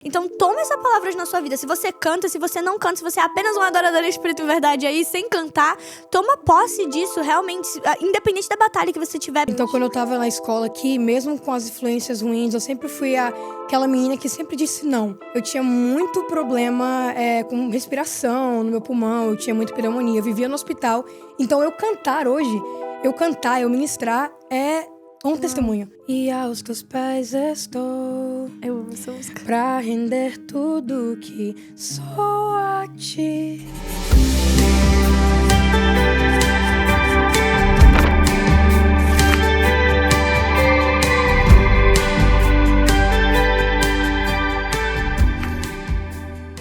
Então toma essa palavra na sua vida. Se você canta, se você não canta, se você é apenas um adorador em espírito e verdade aí, sem cantar, toma posse disso, realmente, independente da batalha que você tiver. Então quando eu tava na escola aqui, mesmo com as influências ruins, eu sempre fui aquela menina que sempre disse não. Eu tinha muito problema com respiração no meu pulmão, eu tinha muita pneumonia, eu vivia no hospital. Então eu ministrar é um testemunho. E aos teus pés estou, Eu amo essa música. pra render tudo que sou a ti.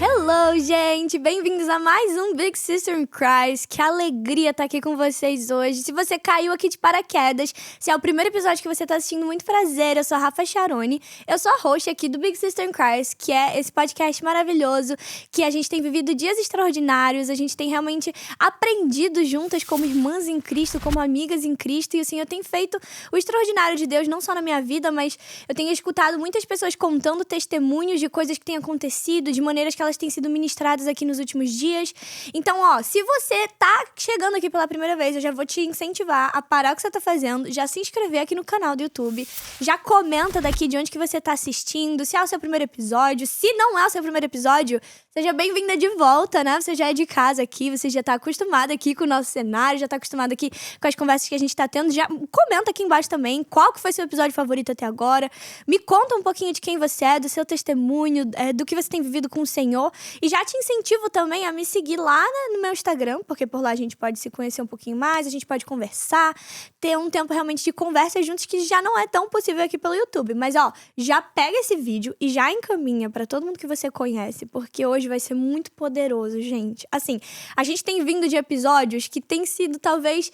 Hello, gente! Bem-vindos a mais um Big Sister in Christ. Que alegria estar aqui com vocês hoje. Se você caiu aqui de paraquedas, se é o primeiro episódio que você está assistindo, muito prazer. Eu sou a Rafa Charoni. Eu sou a host aqui do Big Sister in Christ, que é esse podcast maravilhoso, que a gente tem vivido dias extraordinários, a gente tem realmente aprendido juntas como irmãs em Cristo, como amigas em Cristo. E assim, eu tenho feito o extraordinário de Deus, não só na minha vida, mas eu tenho escutado muitas pessoas contando testemunhos de coisas que têm acontecido, de maneiras que elas têm sido ministradas aqui nos últimos dias. Então, se você tá chegando aqui pela primeira vez, eu já vou te incentivar a parar o que você tá fazendo, já se inscrever aqui no canal do YouTube, já comenta daqui de onde que você tá assistindo, se é o seu primeiro episódio, se não é o seu primeiro episódio, seja bem-vinda de volta, né? Você já é de casa aqui, você já tá acostumada aqui com o nosso cenário, já tá acostumada aqui com as conversas que a gente tá tendo, já comenta aqui embaixo também qual que foi seu episódio favorito até agora, me conta um pouquinho de quem você é, do seu testemunho, do que você tem vivido com o Senhor. E já te incentivo também a me seguir lá no meu Instagram, porque por lá a gente pode se conhecer um pouquinho mais, a gente pode conversar, ter um tempo realmente de conversa juntos que já não é tão possível aqui pelo YouTube. Mas já pega esse vídeo e já encaminha pra todo mundo que você conhece, porque hoje vai ser muito poderoso, gente. Assim, a gente tem vindo de episódios que tem sido talvez...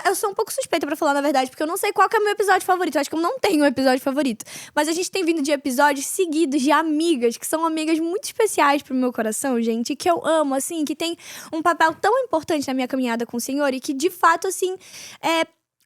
Eu sou um pouco suspeita pra falar, na verdade, porque eu não sei qual que é o meu episódio favorito. Eu acho que eu não tenho um episódio favorito. Mas a gente tem vindo de episódios seguidos de amigas, que são amigas muito especiais pro meu coração, gente. Que eu amo, assim, que tem um papel tão importante na minha caminhada com o Senhor. E que, de fato, assim,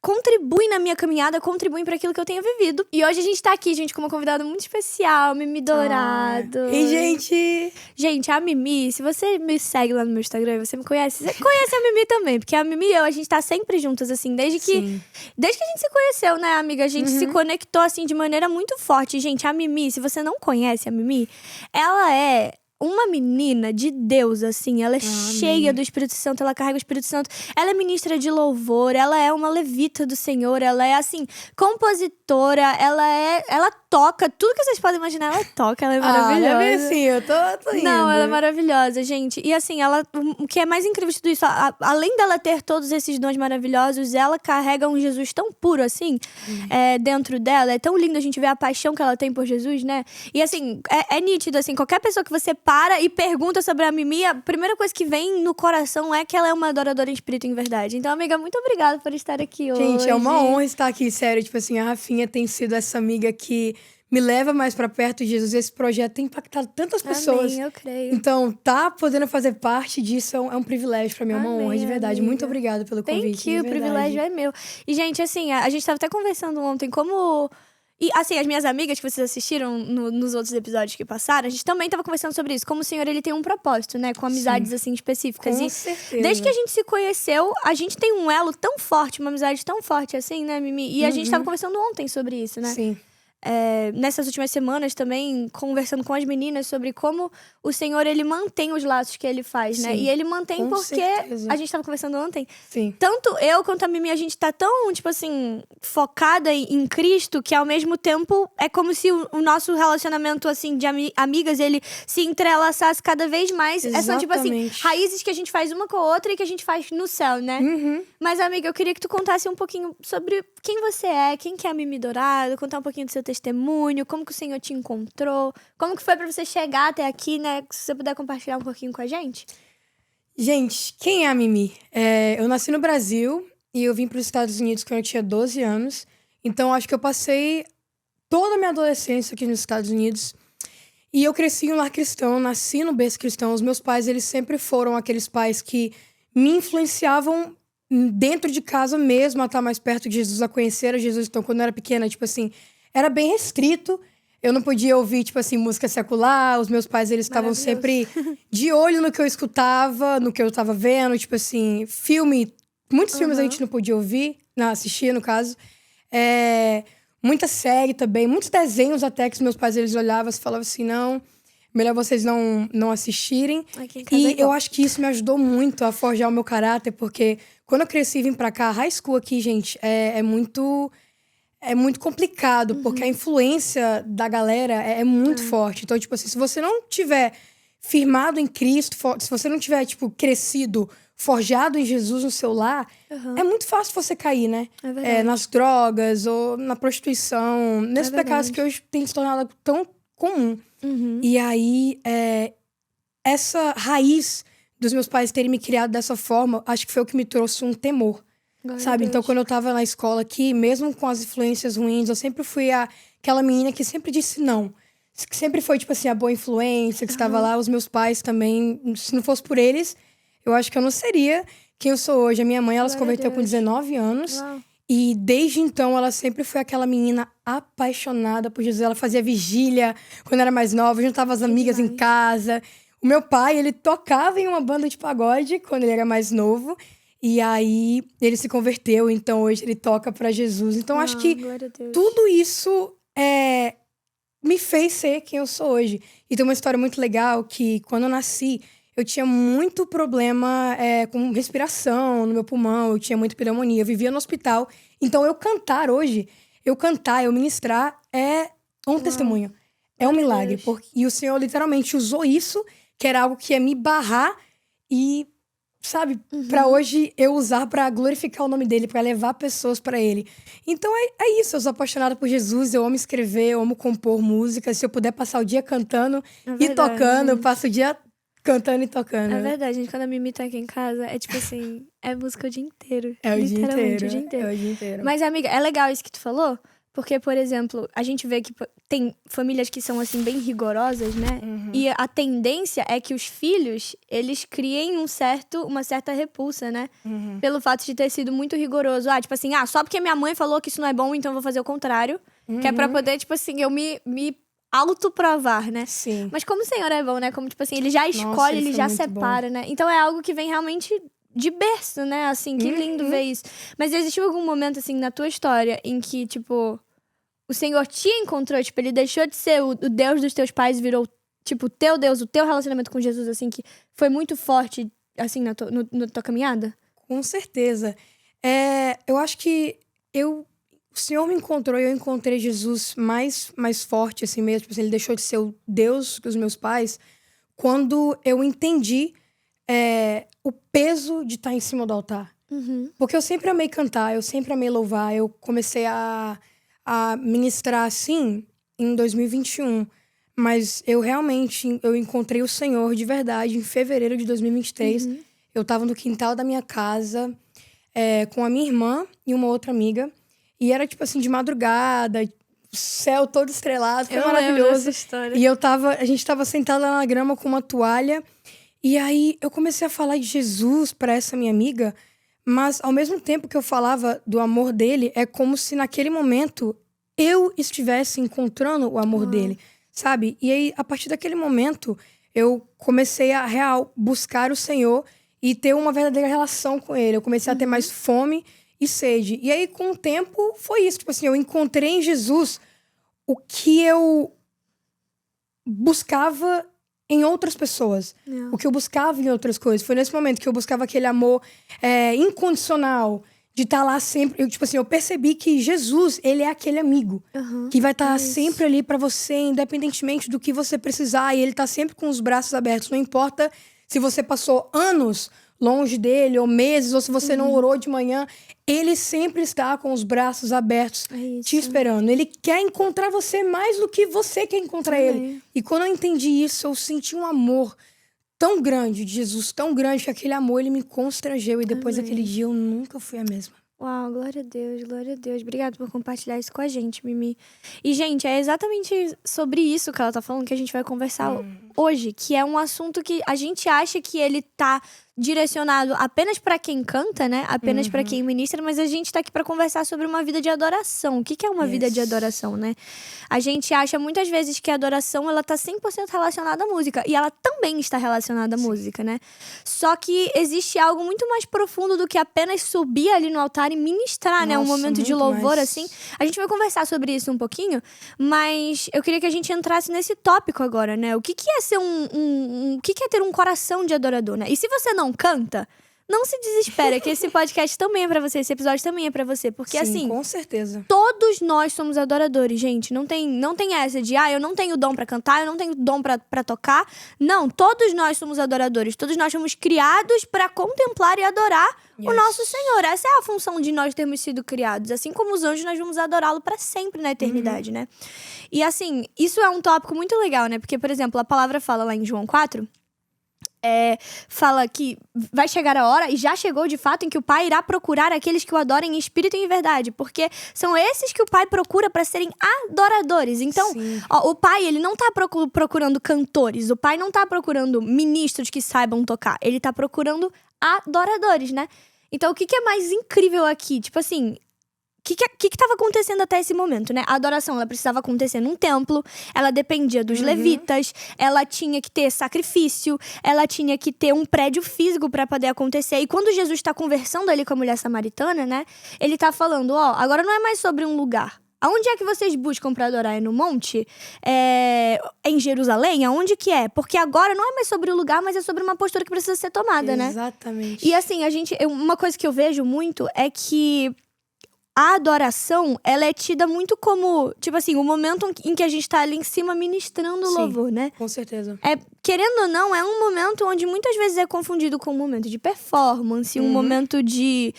contribuem na minha caminhada, contribuem para aquilo que eu tenho vivido. E hoje a gente tá aqui, gente, com uma convidada muito especial, Mimi Dourado. E, gente... Gente, a Mimi, se você me segue lá no meu Instagram e você me conhece, você conhece a Mimi também. Porque a Mimi e eu, a gente tá sempre juntas, assim, desde que a gente se conheceu, né, amiga? A gente se conectou, assim, de maneira muito forte. Gente, a Mimi, se você não conhece a Mimi, ela é... uma menina de Deus, assim, ela é cheia do Espírito Santo, ela carrega o Espírito Santo, ela é ministra de louvor, ela é uma levita do Senhor, ela é, assim, compositora, ela toca, tudo que vocês podem imaginar, ela toca, ela é maravilhosa. Não é assim, eu tô indo. Não, ela é maravilhosa, gente. E assim, o que é mais incrível de tudo isso, além dela ter todos esses dons maravilhosos, ela carrega um Jesus tão puro, assim, dentro dela. É tão lindo a gente ver a paixão que ela tem por Jesus, né? E assim, é nítido, assim, qualquer pessoa que você para e pergunta sobre a Mimi, a primeira coisa que vem no coração é que ela é uma adoradora em espírito e em verdade. Então, amiga, muito obrigada por estar aqui hoje. Gente, é uma honra estar aqui, sério. Tipo assim, a Rafinha tem sido essa amiga que me leva mais pra perto de Jesus. Esse projeto tem impactado tantas pessoas. Amém, eu creio. Então, podendo fazer parte disso é um privilégio pra mim, é uma honra, de verdade. Amiga. Muito obrigada pelo convite. Thank you, o privilégio é meu. E, gente, assim, a gente tava até conversando ontem como... E, assim, as minhas amigas que vocês assistiram nos outros episódios que passaram, a gente também tava conversando sobre isso. Como o Senhor, ele tem um propósito, né? Com amizades, assim, específicas. Com e certeza. Desde que a gente se conheceu, a gente tem um elo tão forte, uma amizade tão forte, assim, né, Mimi? E a gente tava conversando ontem sobre isso, né? Sim. Nessas últimas semanas também, conversando com as meninas sobre como o Senhor, ele mantém os laços que ele faz, né? E ele mantém com porque certeza. a gente tava conversando ontem. Sim. Tanto eu quanto a Mimi, a gente tá tão, tipo assim, focada em Cristo, que ao mesmo tempo é como se o nosso relacionamento, assim, de amigas, ele se entrelaçasse cada vez mais. São, tipo assim, raízes que a gente faz uma com a outra e que a gente faz no céu, né? Mas, amiga, eu queria que tu contasse um pouquinho sobre quem você é, quem que é a Mimi Dourado, contar um pouquinho do seu testemunho, como que o Senhor te encontrou, como que foi pra você chegar até aqui, né? Se você puder compartilhar um pouquinho com a gente. Gente, quem é a Mimi? Eu nasci no Brasil e eu vim para os Estados Unidos quando eu tinha 12 anos. Então, acho que eu passei toda a minha adolescência aqui nos Estados Unidos. E eu cresci em um lar cristão, nasci no berço cristão. Os meus pais, eles sempre foram aqueles pais que me influenciavam dentro de casa mesmo, a estar mais perto de Jesus, a conhecer a Jesus. Então, quando eu era pequena, tipo assim, era bem restrito. Eu não podia ouvir, tipo assim, música secular. Os meus pais, eles estavam sempre de olho no que eu escutava, no que eu tava vendo. Tipo assim, filme. Muitos filmes a gente não podia ouvir, não, assistir, no caso. Muita série também, muitos desenhos até que os meus pais, eles olhavam e falavam assim, não, melhor vocês não assistirem. E eu acho que isso me ajudou muito a forjar o meu caráter, porque quando eu cresci e vim pra cá, high school aqui, gente, é muito complicado, porque a influência da galera é muito forte. Então, tipo assim, se você não tiver firmado em Cristo, se você não tiver, tipo, crescido, forjado em Jesus no seu lar, é muito fácil você cair, né? Nas drogas ou na prostituição, nesses pecados que hoje tem se tornado tão comum. E aí, essa raiz dos meus pais terem me criado dessa forma, acho que foi o que me trouxe um temor. Sabe? Então, quando eu tava na escola aqui, mesmo com as influências ruins, eu sempre fui aquela menina que sempre disse não. Que sempre foi, tipo assim, a boa influência, que estava lá. Os meus pais também, se não fosse por eles, eu acho que eu não seria quem eu sou hoje. A minha mãe, ela se converteu com 19 anos. Uau. E desde então, ela sempre foi aquela menina apaixonada por Jesus. Ela fazia vigília quando era mais nova, juntava as amigas em casa. O meu pai, ele tocava em uma banda de pagode quando ele era mais novo. E aí, ele se converteu, então hoje ele toca pra Jesus. Então, acho que tudo isso me fez ser quem eu sou hoje. E tem uma história muito legal que, quando eu nasci, eu tinha muito problema com respiração no meu pulmão, eu tinha muita pneumonia, eu vivia no hospital. Então, eu ministrar é um testemunho. É um milagre. E o Senhor literalmente usou isso, que era algo que ia me barrar e... sabe, pra hoje eu usar pra glorificar o nome dele, pra levar pessoas pra ele. Então é isso, eu sou apaixonada por Jesus, eu amo escrever, eu amo compor música. Se eu puder passar o dia cantando e tocando, eu passo o dia cantando e tocando. É verdade, gente, quando a Mimi tá aqui em casa, é tipo assim, é música o dia inteiro. É o dia inteiro. O dia inteiro. É o dia inteiro. Mas, amiga, é legal isso que tu falou, porque, por exemplo, a gente vê que tem famílias que são, assim, bem rigorosas, né? E a tendência é que os filhos, eles criem uma certa repulsa, né? Pelo fato de ter sido muito rigoroso. Tipo assim, só porque minha mãe falou que isso não é bom, então eu vou fazer o contrário. Que é pra poder, tipo assim, eu me autoprovar, né? Sim. Mas como o Senhor é bom, né? Como, tipo assim, ele já escolhe, ele já separa, né? Então é algo que vem realmente... de berço, né? Assim, que lindo ver isso. Mas existiu algum momento, assim, na tua história em que, tipo, o Senhor te encontrou, tipo, ele deixou de ser o Deus dos teus pais, virou, tipo, o teu Deus, o teu relacionamento com Jesus, assim, que foi muito forte, assim, na tua caminhada? Com certeza. Eu acho que o Senhor me encontrou e eu encontrei Jesus mais forte, assim mesmo. Tipo assim, ele deixou de ser o Deus dos meus pais quando eu entendi o peso de estar em cima do altar. Porque eu sempre amei cantar, eu sempre amei louvar. Eu comecei a ministrar assim em 2021. Mas eu encontrei o Senhor de verdade em fevereiro de 2023. Eu tava no quintal da minha casa com a minha irmã e uma outra amiga. E era tipo assim, de madrugada, céu todo estrelado, foi maravilhoso. Dessa história. E a gente tava sentada na grama com uma toalha. E aí eu comecei a falar de Jesus pra essa minha amiga, mas ao mesmo tempo que eu falava do amor dele, é como se naquele momento eu estivesse encontrando o amor dele, sabe? E aí, a partir daquele momento, eu comecei a buscar o Senhor e ter uma verdadeira relação com ele. Eu comecei a ter mais fome e sede. E aí, com o tempo, foi isso. Tipo assim, eu encontrei em Jesus o que eu buscava em outras pessoas. O que eu buscava em outras coisas. Foi nesse momento que eu buscava aquele amor incondicional, de estar lá sempre. Eu percebi que Jesus, ele é aquele amigo que vai estar sempre ali pra você, independentemente do que você precisar. E ele tá sempre com os braços abertos. Não importa se você passou anos longe dele, ou meses, ou se você não orou de manhã. Ele sempre está com os braços abertos, te esperando. Ele quer encontrar você mais do que você quer encontrar ele. E quando eu entendi isso, eu senti um amor tão grande de Jesus, tão grande, que aquele amor, ele me constrangeu. E depois daquele dia, eu nunca fui a mesma. Uau, glória a Deus, glória a Deus. Obrigada por compartilhar isso com a gente, Mimi. E, gente, é exatamente sobre isso que ela tá falando que a gente vai conversar hoje, que é um assunto que a gente acha que ele tá direcionado apenas pra quem canta, né? Apenas pra quem ministra, mas a gente tá aqui pra conversar sobre uma vida de adoração. O que é uma vida de adoração, né? A gente acha muitas vezes que a adoração, ela tá 100% relacionada à música. E ela também está relacionada à música, né? Só que existe algo muito mais profundo do que apenas subir ali no altar e ministrar, né? Um momento de louvor, assim. A gente vai conversar sobre isso um pouquinho, mas eu queria que a gente entrasse nesse tópico agora, né? O que é ser o que é ter um coração de adorador, né? E se você não canta, não se desespera, que esse podcast também é pra você, esse episódio também é pra você. Porque assim, com certeza. Todos nós somos adoradores, gente. Não tem essa de, eu não tenho dom pra cantar, eu não tenho dom pra tocar. Não, todos nós somos adoradores. Todos nós somos criados pra contemplar e adorar o nosso Senhor. Essa é a função de nós termos sido criados. Assim como os anjos, nós vamos adorá-lo pra sempre na eternidade, né? E assim, isso é um tópico muito legal, né? Porque, por exemplo, a palavra fala lá em João 4... fala que vai chegar a hora, e já chegou de fato, em que o Pai irá procurar aqueles que o adorem em espírito e em verdade, porque são esses que o Pai procura para serem adoradores. Então, o Pai, ele não tá procurando cantores, o Pai não tá procurando ministros que saibam tocar, ele tá procurando adoradores, né? Então, o que é mais incrível aqui? Tipo assim, o que estava acontecendo até esse momento, né? A adoração, ela precisava acontecer num templo, ela dependia dos levitas, ela tinha que ter sacrifício, ela tinha que ter um prédio físico para poder acontecer. E quando Jesus está conversando ali com a mulher samaritana, né? Ele tá falando, agora não é mais sobre um lugar. Aonde é que vocês buscam para adorar? É no monte? É em Jerusalém? Aonde que é? Porque agora não é mais sobre o lugar, mas é sobre uma postura que precisa ser tomada, né? Exatamente. E assim, uma coisa que eu vejo muito é que a adoração, ela é tida muito como, tipo assim, o momento em que a gente tá ali em cima ministrando o louvor, né? Com certeza. Querendo ou não, é um momento onde muitas vezes é confundido com um momento de performance, um momento de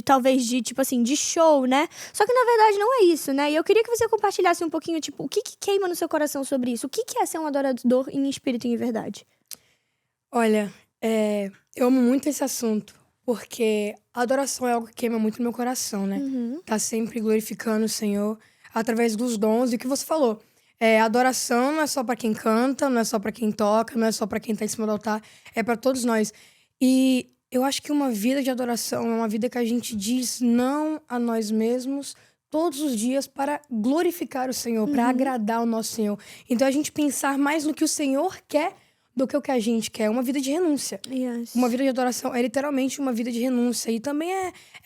talvez, tipo assim, de show, né? Só que na verdade não é isso, né? E eu queria que você compartilhasse um pouquinho, tipo, o que queima no seu coração sobre isso? O que é ser um adorador em espírito e em verdade? Olha, eu amo muito esse assunto. Porque a adoração é algo que queima muito no meu coração, né? Tá sempre glorificando o Senhor através dos dons. E o que você falou, a adoração não é só pra quem canta, não é só pra quem toca, não é só pra quem tá em cima do altar, é pra todos nós. E eu acho que uma vida de adoração é uma vida que a gente diz não a nós mesmos todos os dias para glorificar o Senhor, para agradar o nosso Senhor. Então a gente pensar mais no que o Senhor quer do que o que a gente quer. Uma vida de renúncia. Uma vida de adoração é literalmente uma vida de renúncia. E também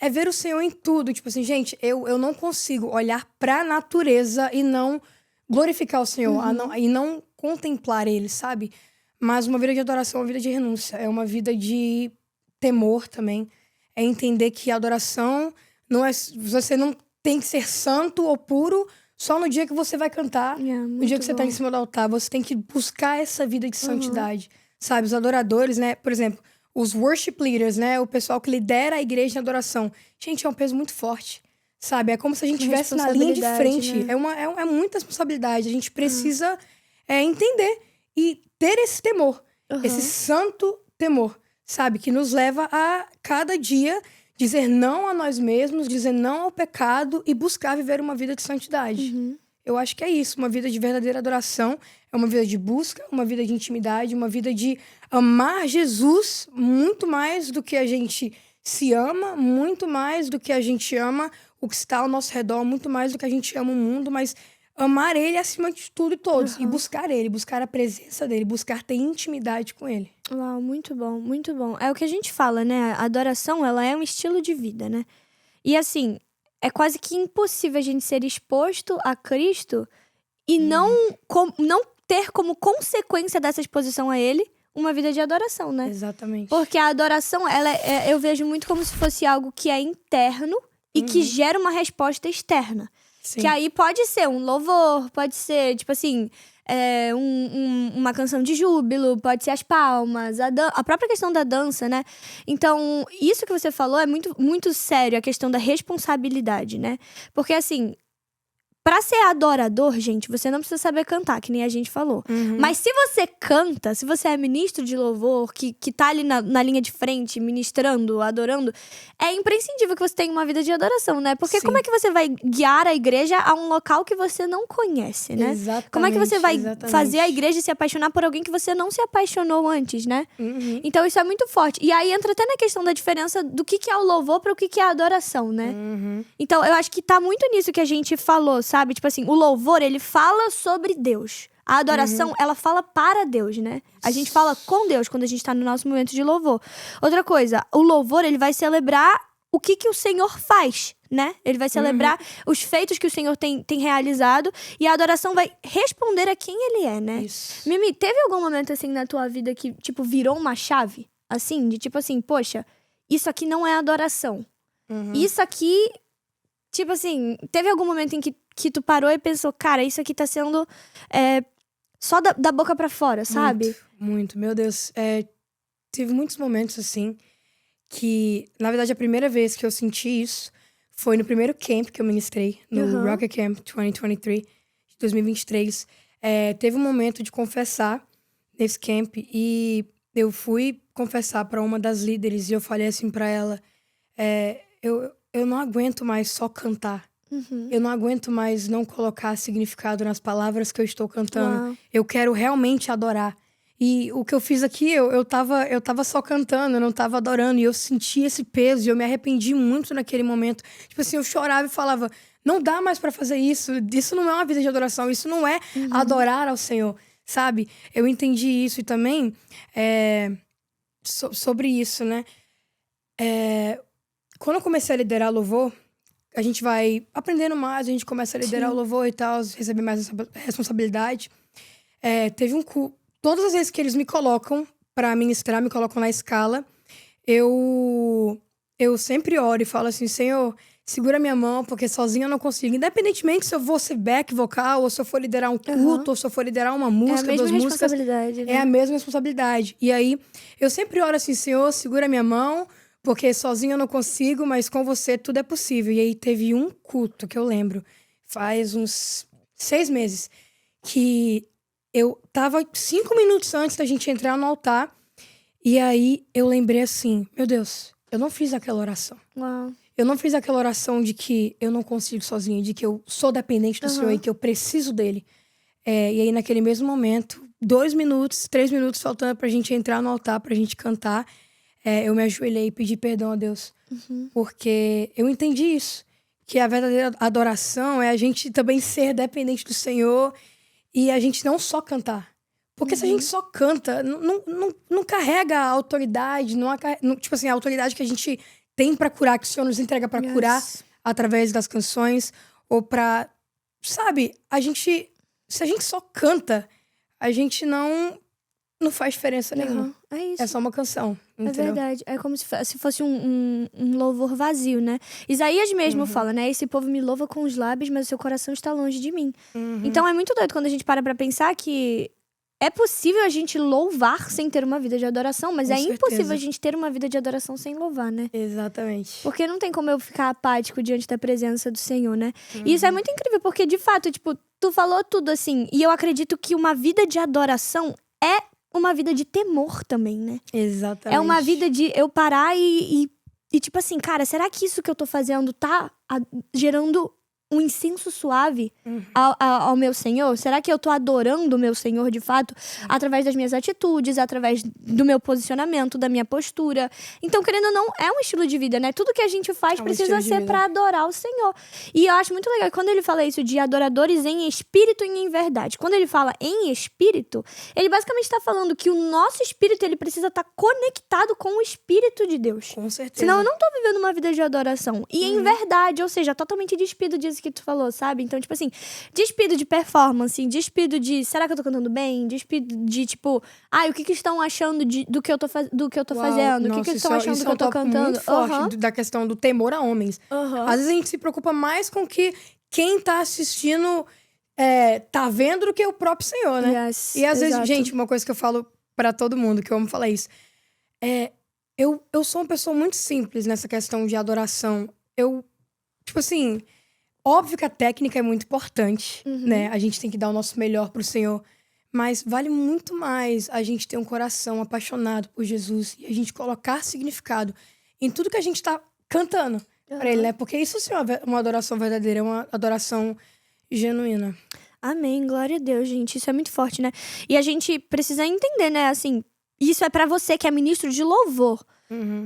é ver o Senhor em tudo. Tipo assim, gente, eu não consigo olhar pra natureza e não glorificar o Senhor. E não contemplar Ele, sabe? Mas uma vida de adoração é uma vida de renúncia. É uma vida de temor também. É entender que a adoração não é... Você não tem que ser santo ou puro só no dia que você vai cantar, no dia que você tá em cima do altar. Você tem que buscar essa vida de santidade, sabe? Os adoradores, né? Por exemplo, os worship leaders, né? O pessoal que lidera a igreja em adoração. Gente, é um peso muito forte, sabe? É como se a gente estivesse na linha de frente. Né? É muita responsabilidade. A gente precisa entender e ter esse temor. Esse santo temor, sabe? Que nos leva a, cada dia, dizer não a nós mesmos, dizer não ao pecado e buscar viver uma vida de santidade. Eu acho que é isso. Uma vida de verdadeira adoração é uma vida de busca, uma vida de intimidade, uma vida de amar Jesus muito mais do que a gente se ama, muito mais do que a gente ama o que está ao nosso redor, muito mais do que a gente ama o mundo, mas amar Ele acima de tudo e todos. E buscar Ele, buscar a presença dEle, buscar ter intimidade com Ele. Uau, muito bom, muito bom. É o que a gente fala, né? A adoração, ela é um estilo de vida, né? E assim, é quase que impossível a gente ser exposto a Cristo e não ter como consequência dessa exposição a Ele uma vida de adoração, né? Exatamente. Porque a adoração, eu vejo muito como se fosse algo que é interno e que gera uma resposta externa. Sim. Que aí pode ser um louvor, pode ser, tipo assim, uma canção de júbilo, pode ser as palmas, a própria questão da dança, né? Então, isso que você falou é muito, muito sério, a questão da responsabilidade, né? Porque, assim, pra ser adorador, gente, você não precisa saber cantar, que nem a gente falou. Mas se você canta, se você é ministro de louvor, que tá ali na linha de frente, ministrando, adorando, é imprescindível que você tenha uma vida de adoração, né? Porque como é que você vai guiar a igreja a um local que você não conhece, né? Exatamente. Como é que você vai exatamente. fazer a igreja se apaixonar por alguém que você não se apaixonou antes, né? Então isso é muito forte. E aí entra até na questão da diferença do que é o louvor para o que é a adoração, né? Então eu acho que tá muito nisso que a gente falou, sabe? Tipo assim, o louvor, ele fala sobre Deus. A adoração, ela fala para Deus, né? A gente fala com Deus quando a gente tá no nosso momento de louvor. Outra coisa, o louvor, ele vai celebrar o que o Senhor faz, né? Ele vai celebrar os feitos que o Senhor tem realizado. E a adoração vai responder a quem Ele é, né? Isso. Mimi, teve algum momento assim na tua vida que, tipo, virou uma chave? Assim, de tipo assim, poxa, isso aqui não é adoração. Isso aqui, tipo assim, teve algum momento em que tu parou e pensou, cara, isso aqui tá sendo só da boca pra fora, sabe? Muito. Meu Deus. Teve muitos momentos, assim, que, na verdade, a primeira vez que eu senti isso foi no primeiro camp que eu ministrei, no Rocket Camp 2023, de 2023. Teve um momento de confessar nesse camp e eu fui confessar pra uma das líderes e eu falei assim pra ela, eu não aguento mais só cantar. Eu não aguento mais não colocar significado nas palavras que eu estou cantando. Uau. Eu quero realmente adorar. E o que eu fiz aqui, eu tava só cantando, eu não tava adorando. E eu senti esse peso e eu me arrependi muito naquele momento. Tipo assim, eu chorava e falava, não dá mais pra fazer isso. Isso não é uma vida de adoração, isso não é adorar ao Senhor, sabe? Eu entendi isso e também sobre isso, né? Quando eu comecei a liderar louvor, a gente vai aprendendo mais, a gente começa a liderar o louvor e tal, receber mais responsabilidade. Teve um culto. Todas as vezes que eles me colocam pra ministrar, me colocam na escala, eu sempre oro e falo assim, Senhor, segura minha mão, porque sozinha eu não consigo. Independentemente se eu vou ser back vocal, ou se eu for liderar um culto, ou se eu for liderar uma música, duas músicas. Responsabilidade, né? É a mesma responsabilidade. E aí, eu sempre oro assim, Senhor, segura minha mão, porque sozinha eu não consigo, mas com você tudo é possível. E aí teve um culto que eu lembro, faz uns 6 meses, que eu tava 5 minutos antes da gente entrar no altar, e aí eu lembrei assim, meu Deus, eu não fiz aquela oração. Uau. Eu não fiz aquela oração de que eu não consigo sozinha, de que eu sou dependente do Senhor e que eu preciso dele. E aí naquele mesmo momento, 2 minutos, 3 minutos faltando pra gente entrar no altar, pra gente cantar, eu me ajoelhei e pedi perdão a Deus. Porque eu entendi isso. Que a verdadeira adoração é a gente também ser dependente do Senhor e a gente não só cantar. Porque se a gente só canta, não carrega a autoridade, tipo assim, a autoridade que a gente tem pra curar, que o Senhor nos entrega pra curar através das canções, ou pra... Sabe, se a gente só canta, a gente não faz diferença nenhuma. É isso. É só uma canção, entendeu? É verdade. É como se fosse um louvor vazio, né? Isaías mesmo fala, né? Esse povo me louva com os lábios, mas o seu coração está longe de mim. Então é muito doido quando a gente para pra pensar que é possível a gente louvar sem ter uma vida de adoração, mas Com é certeza. impossível a gente ter uma vida de adoração sem louvar, né? Exatamente. Porque não tem como eu ficar apático diante da presença do Senhor, né? E isso é muito incrível, porque de fato, tipo, tu falou tudo assim, e eu acredito que uma vida de adoração é uma vida de temor também, né? Exatamente. É uma vida de eu parar e tipo assim, cara, será que isso que eu tô fazendo tá gerando um incenso suave ao meu Senhor? Será que eu tô adorando o meu Senhor de fato? Através das minhas atitudes, através do meu posicionamento, da minha postura. Então, querendo ou não, é um estilo de vida, né? Tudo que a gente faz É um precisa estilo de ser vida. pra adorar o Senhor. E eu acho muito legal quando ele fala isso de adoradores em espírito e em verdade. Quando ele fala em espírito, ele basicamente tá falando que o nosso espírito, ele precisa estar conectado com o Espírito de Deus. Com certeza. Senão eu não tô vivendo uma vida de adoração. E em verdade, ou seja, totalmente despido disso que tu falou, sabe? Então, tipo assim, despido de performance, despido de será que eu tô cantando bem? Despido de, tipo, o que estão achando do que eu tô fazendo? O que estão achando do que eu tô cantando? Muito forte da questão do temor a homens. Às vezes a gente se preocupa mais com que quem tá assistindo tá vendo do que o próprio Senhor, né? Yes, E às vezes, exato. gente, uma coisa que eu falo pra todo mundo, que eu amo falar isso, eu sou uma pessoa muito simples nessa questão de adoração. Tipo assim, Óbvio que a técnica é muito importante, né? A gente tem que dar o nosso melhor pro Senhor. Mas vale muito mais a gente ter um coração apaixonado por Jesus e a gente colocar significado em tudo que a gente tá cantando pra Ele, né? Porque isso sim é uma adoração verdadeira, é uma adoração genuína. Amém, glória a Deus, gente. Isso é muito forte, né? E a gente precisa entender, né? Assim, isso é pra você que é ministro de louvor.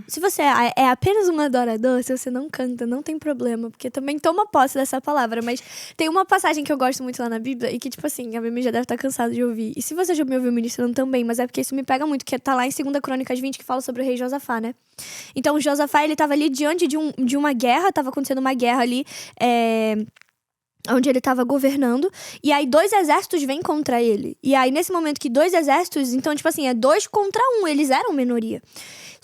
Se você é apenas um adorador, se você não canta, não tem problema, porque também toma posse dessa palavra. Mas tem uma passagem que eu gosto muito lá na Bíblia e que, tipo assim, a Mimi já deve estar cansada de ouvir. E se você já me ouviu ministrando também, mas é porque isso me pega muito, que tá lá em 2 Crônicas 20, que fala sobre o rei Josafá, né? Então, o Josafá, ele tava ali diante de uma guerra, tava acontecendo uma guerra ali, onde ele tava governando, e aí 2 exércitos vêm contra ele. E aí, nesse momento que 2 exércitos, então, tipo assim, é 2 contra 1, eles eram minoria.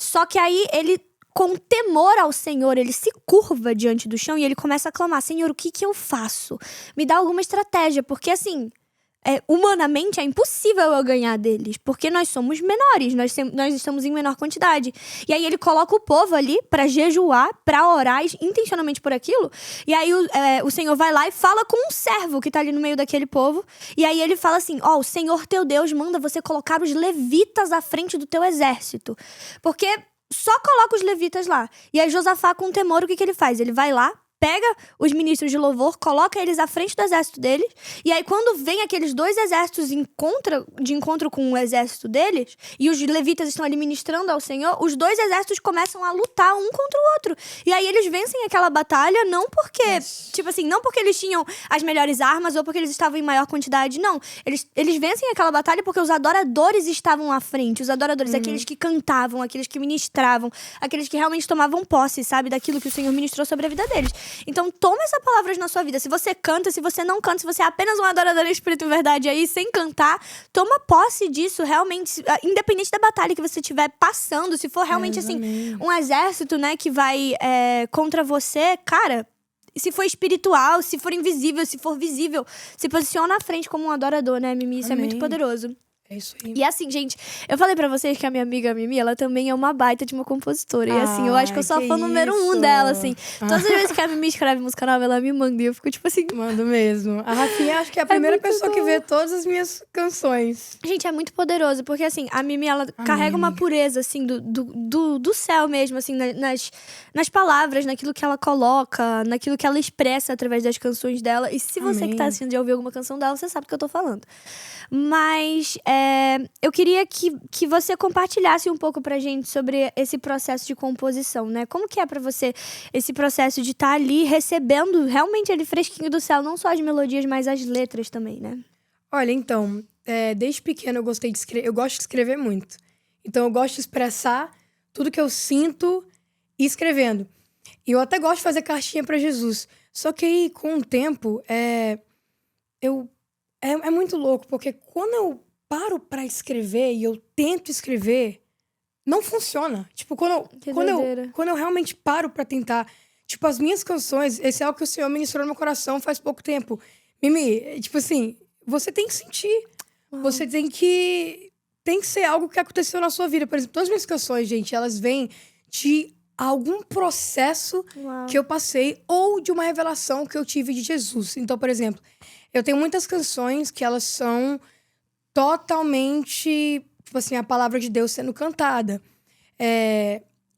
Só que aí ele, com temor ao Senhor, ele se curva diante do chão e ele começa a clamar: Senhor, o que eu faço? Me dá alguma estratégia, porque assim, humanamente é impossível eu ganhar deles, porque nós somos menores, nós estamos em menor quantidade. E aí ele coloca o povo ali pra jejuar, pra orar intencionalmente por aquilo, e aí o Senhor vai lá e fala com um servo que tá ali no meio daquele povo, e aí ele fala assim: o Senhor teu Deus manda você colocar os levitas à frente do teu exército, porque só coloca os levitas lá. E aí Josafá, com temor, o que ele faz? Ele vai lá, pega os ministros de louvor, coloca eles à frente do exército deles, e aí quando vem aqueles 2 exércitos de encontro com o exército deles, e os levitas estão ali ministrando ao Senhor, os 2 exércitos começam a lutar um contra o outro. E aí eles vencem aquela batalha, não porque, tipo assim, não porque eles tinham as melhores armas ou porque eles estavam em maior quantidade, não. Eles vencem aquela batalha porque os adoradores estavam à frente, os adoradores, aqueles que cantavam, aqueles que ministravam, aqueles que realmente tomavam posse, sabe, daquilo que o Senhor ministrou sobre a vida deles. Então, toma essa palavra na sua vida. Se você canta, se você não canta, se você é apenas um adorador em espírito e verdade aí, sem cantar, toma posse disso, realmente, independente da batalha que você estiver passando, se for realmente, assim, um exército, né, que vai contra você, cara, se for espiritual, se for invisível, se for visível, se posiciona à frente como um adorador, né, Mimi? Isso é muito poderoso. É isso aí. E assim, gente, eu falei pra vocês que a minha amiga Mimi, ela também é uma baita de uma compositora. E assim, eu acho que eu sou a fã número 1 dela, assim. Todas as vezes que a Mimi escreve música nova, ela me manda. E eu fico tipo assim... Mando mesmo. A Rafinha acho que é a primeira pessoa que vê todas as minhas canções. Gente, é muito poderoso, porque assim, a Mimi, ela carrega uma pureza, assim, do céu mesmo, assim, nas palavras, naquilo que ela coloca, naquilo que ela expressa através das canções dela. E se você que tá assistindo já ouviu alguma canção dela, você sabe do que eu tô falando. Mas eu queria que você compartilhasse um pouco pra gente sobre esse processo de composição, né? Como que é pra você esse processo de estar ali recebendo realmente ali fresquinho do céu, não só as melodias, mas as letras também, né? Olha, então, desde pequena eu gostei de escrever, eu gosto de escrever muito. Então eu gosto de expressar tudo que eu sinto escrevendo. E eu até gosto de fazer cartinha pra Jesus. Só que aí, com o tempo, é muito louco, porque quando eu paro pra escrever e eu tento escrever, não funciona. Tipo, quando eu realmente paro pra tentar... Tipo, as minhas canções, esse é algo que o Senhor ministrou no meu coração faz pouco tempo. Mimi, tipo assim, você tem que sentir. Você tem que ser algo que aconteceu na sua vida. Por exemplo, todas as minhas canções, gente, elas vêm de algum processo que eu passei ou de uma revelação que eu tive de Jesus. Então, por exemplo, eu tenho muitas canções que elas são totalmente, tipo assim, a palavra de Deus sendo cantada.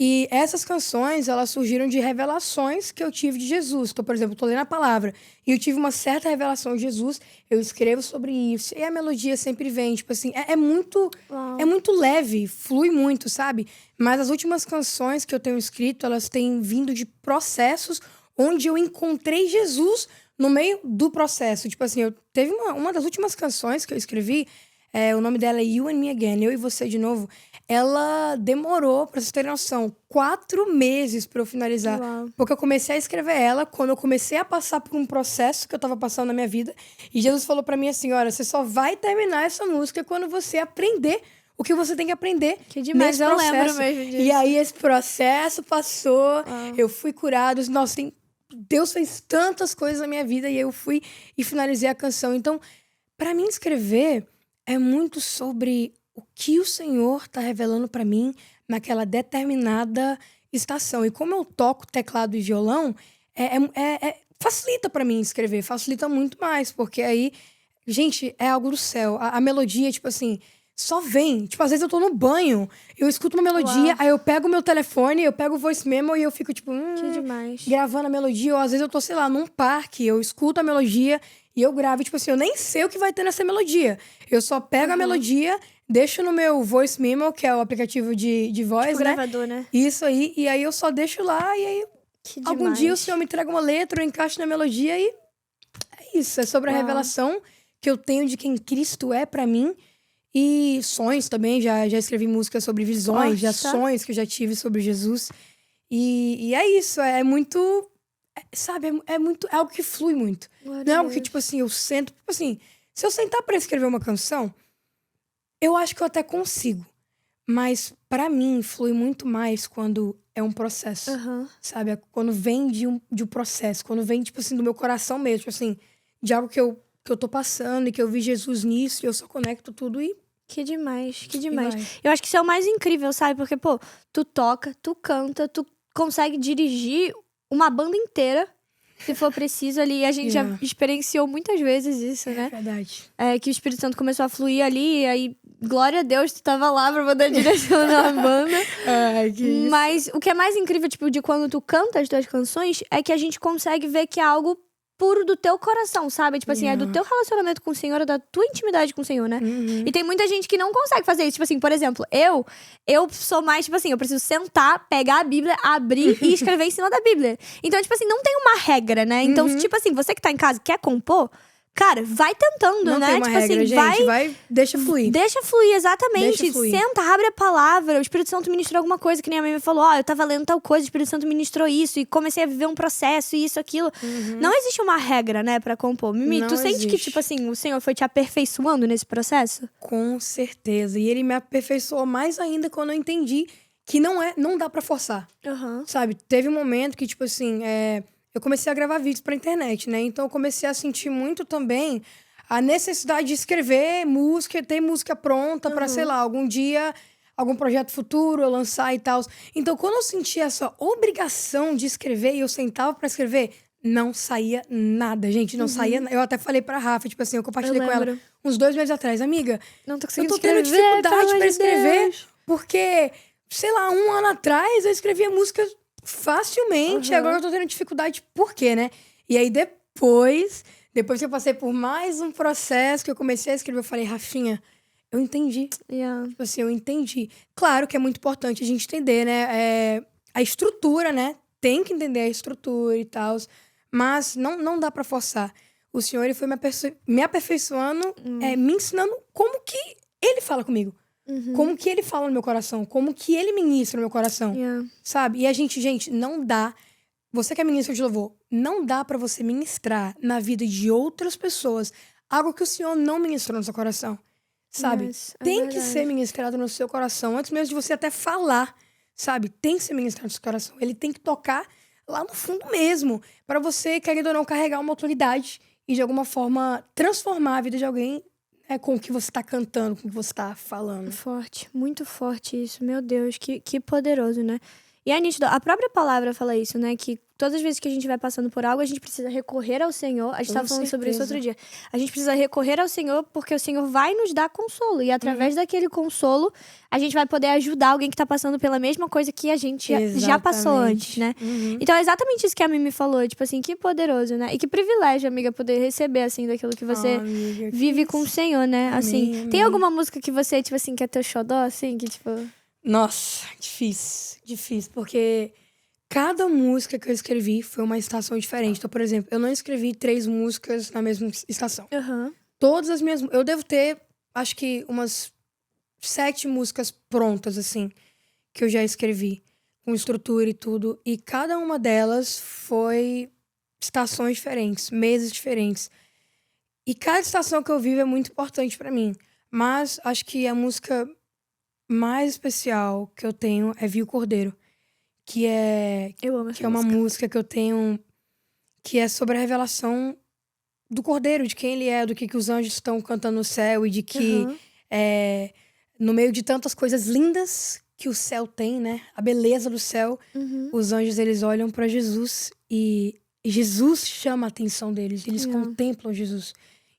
E essas canções, elas surgiram de revelações que eu tive de Jesus. Então, por exemplo, eu tô lendo a palavra e eu tive uma certa revelação de Jesus, eu escrevo sobre isso, e a melodia sempre vem, tipo assim, é muito leve, flui muito, sabe? Mas as últimas canções que eu tenho escrito, elas têm vindo de processos onde eu encontrei Jesus no meio do processo. Tipo assim, teve uma das últimas canções que eu escrevi, o nome dela é You and Me Again, Eu e Você de Novo. Ela demorou, pra vocês terem noção, 4 meses pra eu finalizar. Porque eu comecei a escrever ela quando eu comecei a passar por um processo que eu tava passando na minha vida. E Jesus falou pra mim assim, olha, você só vai terminar essa música quando você aprender o que você tem que aprender. Que demais, nesse processo. Eu lembro mesmo disso. E aí esse processo passou, eu fui curado. Nossa, Deus fez tantas coisas na minha vida e eu fui e finalizei a canção. Então, pra mim escrever é muito sobre o que o Senhor tá revelando pra mim naquela determinada estação. E como eu toco teclado e violão, facilita pra mim escrever, facilita muito mais, porque aí, gente, é algo do céu. A melodia, tipo assim, só vem. Tipo, às vezes eu tô no banho, eu escuto uma melodia, Uau. aí eu pego o meu telefone, eu pego o voice memo e eu fico, tipo, Que demais. gravando a melodia. Ou às vezes eu tô, sei lá, num parque, eu escuto a melodia e eu gravo. E, tipo assim, eu nem sei o que vai ter nessa melodia. Eu só pego a melodia, deixo no meu voice memo, que é o aplicativo de voz, Tipo né? gravador, né? Isso aí, e aí eu só deixo lá, e aí Que algum demais. dia o Senhor me entrega uma letra, eu encaixo na melodia e é isso. É sobre a Uau. revelação que eu tenho de quem Cristo é pra mim. E sonhos também, já escrevi músicas sobre visões, já Forte, tá? sonhos que eu já tive sobre Jesus. E é isso, é muito, sabe, é muito, é algo que flui muito. Glória Não é a algo que, Deus. tipo assim, eu sento, tipo assim, se eu sentar pra escrever uma canção, eu acho que eu até consigo. Mas pra mim flui muito mais quando é um processo, Aham. sabe? É quando vem de um processo, quando vem, tipo assim, do meu coração mesmo, tipo assim, de algo que eu tô passando e que eu vi Jesus nisso e eu só conecto tudo Que demais, que e demais. vai. Eu acho que isso é o mais incrível, sabe? Porque, pô, tu toca, tu canta, tu consegue dirigir uma banda inteira, se for preciso ali. E a gente já Yeah. experienciou muitas vezes isso, É né? verdade. É, que o Espírito Santo começou a fluir ali, e aí, glória a Deus, tu tava lá pra poder direcionar a banda. Ai, que isso. Mas o que é mais incrível, tipo, de quando tu canta as tuas canções, é que a gente consegue ver que é algo puro do teu coração, sabe? Tipo assim, é do Yeah. teu relacionamento com o Senhor, é da tua intimidade com o Senhor, né? Uhum. E tem muita gente que não consegue fazer isso. Tipo assim, por exemplo, eu sou mais, tipo assim, eu preciso sentar, pegar a Bíblia, abrir e escrever em cima da Bíblia. Então, tipo assim, não tem uma regra, né? Então, tipo assim, você que tá em casa e quer compor, cara, vai tentando, Não né? tem uma tipo regra, assim, gente. Deixa fluir. Deixa fluir, exatamente. Deixa fluir. Senta, abre a palavra. O Espírito Santo ministrou alguma coisa, que nem a minha falou. Ó, eu tava lendo tal coisa, o Espírito Santo ministrou isso. E comecei a viver um processo, isso, aquilo. Não existe uma regra, né, pra compor. Mimi, Não tu sente que, existe. tipo assim, o Senhor foi te aperfeiçoando nesse processo? Com certeza. E ele me aperfeiçoou mais ainda quando eu entendi que não dá pra forçar. Aham. Sabe? Teve um momento que, tipo assim, eu comecei a gravar vídeos pra internet, né? Então eu comecei a sentir muito também a necessidade de escrever música, ter música pronta pra, sei lá, algum dia, algum projeto futuro eu lançar e tal. Então quando eu senti essa obrigação de escrever e eu sentava pra escrever, não saía nada, gente, não saía. Eu até falei pra Rafa, tipo assim, eu compartilhei com ela lembro. uns 2 meses atrás, amiga. Não tô Eu conseguindo tô tendo escrever, pelo dificuldade amor pra de escrever, Deus. porque, sei lá, 1 ano atrás eu escrevia música facilmente, agora eu tô tendo dificuldade, por quê, né? E aí depois que eu passei por mais um processo que eu comecei a escrever, eu falei, Rafinha, eu entendi. Yeah. Tipo assim, eu entendi. Claro que é muito importante a gente entender, né? A estrutura, né? Tem que entender a estrutura e tal. Mas não dá pra forçar. O Senhor ele foi me aperfeiçoando, me ensinando como que ele fala comigo. Como que ele fala no meu coração. Como que ele ministra no meu coração. Yeah. Sabe? E a gente, não dá. Você que é ministro de louvor, não dá pra você ministrar na vida de outras pessoas algo que o Senhor não ministrou no seu coração. Sabe? Yes, é Tem que verdade. ser ministrado no seu coração. Antes mesmo de você até falar, sabe? Tem que ser ministrado no seu coração. Ele tem que tocar lá no fundo mesmo. Pra você, querendo ou não, carregar uma autoridade e de alguma forma transformar a vida de alguém com o que você tá cantando, com o que você tá falando. Forte, muito forte isso. Meu Deus, que poderoso, né? E é nítido, a própria palavra fala isso, né? Que todas as vezes que a gente vai passando por algo, a gente precisa recorrer ao Senhor. A gente Com tava falando sobre isso certeza. outro dia. A gente precisa recorrer ao Senhor porque o Senhor vai nos dar consolo. E através daquele consolo, a gente vai poder ajudar alguém que tá passando pela mesma coisa que a gente já passou antes, né? Então é exatamente isso que a Mimi falou. Tipo assim, que poderoso, né? E que privilégio, amiga, poder receber, assim, daquilo que você Amiga, que vive com o isso. Senhor, né? Amém, Assim, amém. tem alguma música que você, tipo assim, que é teu xodó, assim, que tipo... Nossa, difícil, porque cada música que eu escrevi foi uma estação diferente. Então, por exemplo, eu não escrevi 3 músicas na mesma estação. Aham. Todas as minhas... Eu devo ter, acho que umas 7 músicas prontas, assim, que eu já escrevi, com estrutura e tudo. E cada uma delas foi estações diferentes, meses diferentes. E cada estação que eu vivo é muito importante pra mim. Mas acho que a música mais especial que eu tenho é Viu Cordeiro. Que é Eu amo essa que é uma música. música que eu tenho que é sobre a revelação do Cordeiro, de quem ele é, do que os anjos estão cantando no céu e de que Aham. no meio de tantas coisas lindas que o céu tem, né? A beleza do céu, Uhum. os anjos eles olham pra Jesus e Jesus chama a atenção deles. Eles contemplam Jesus.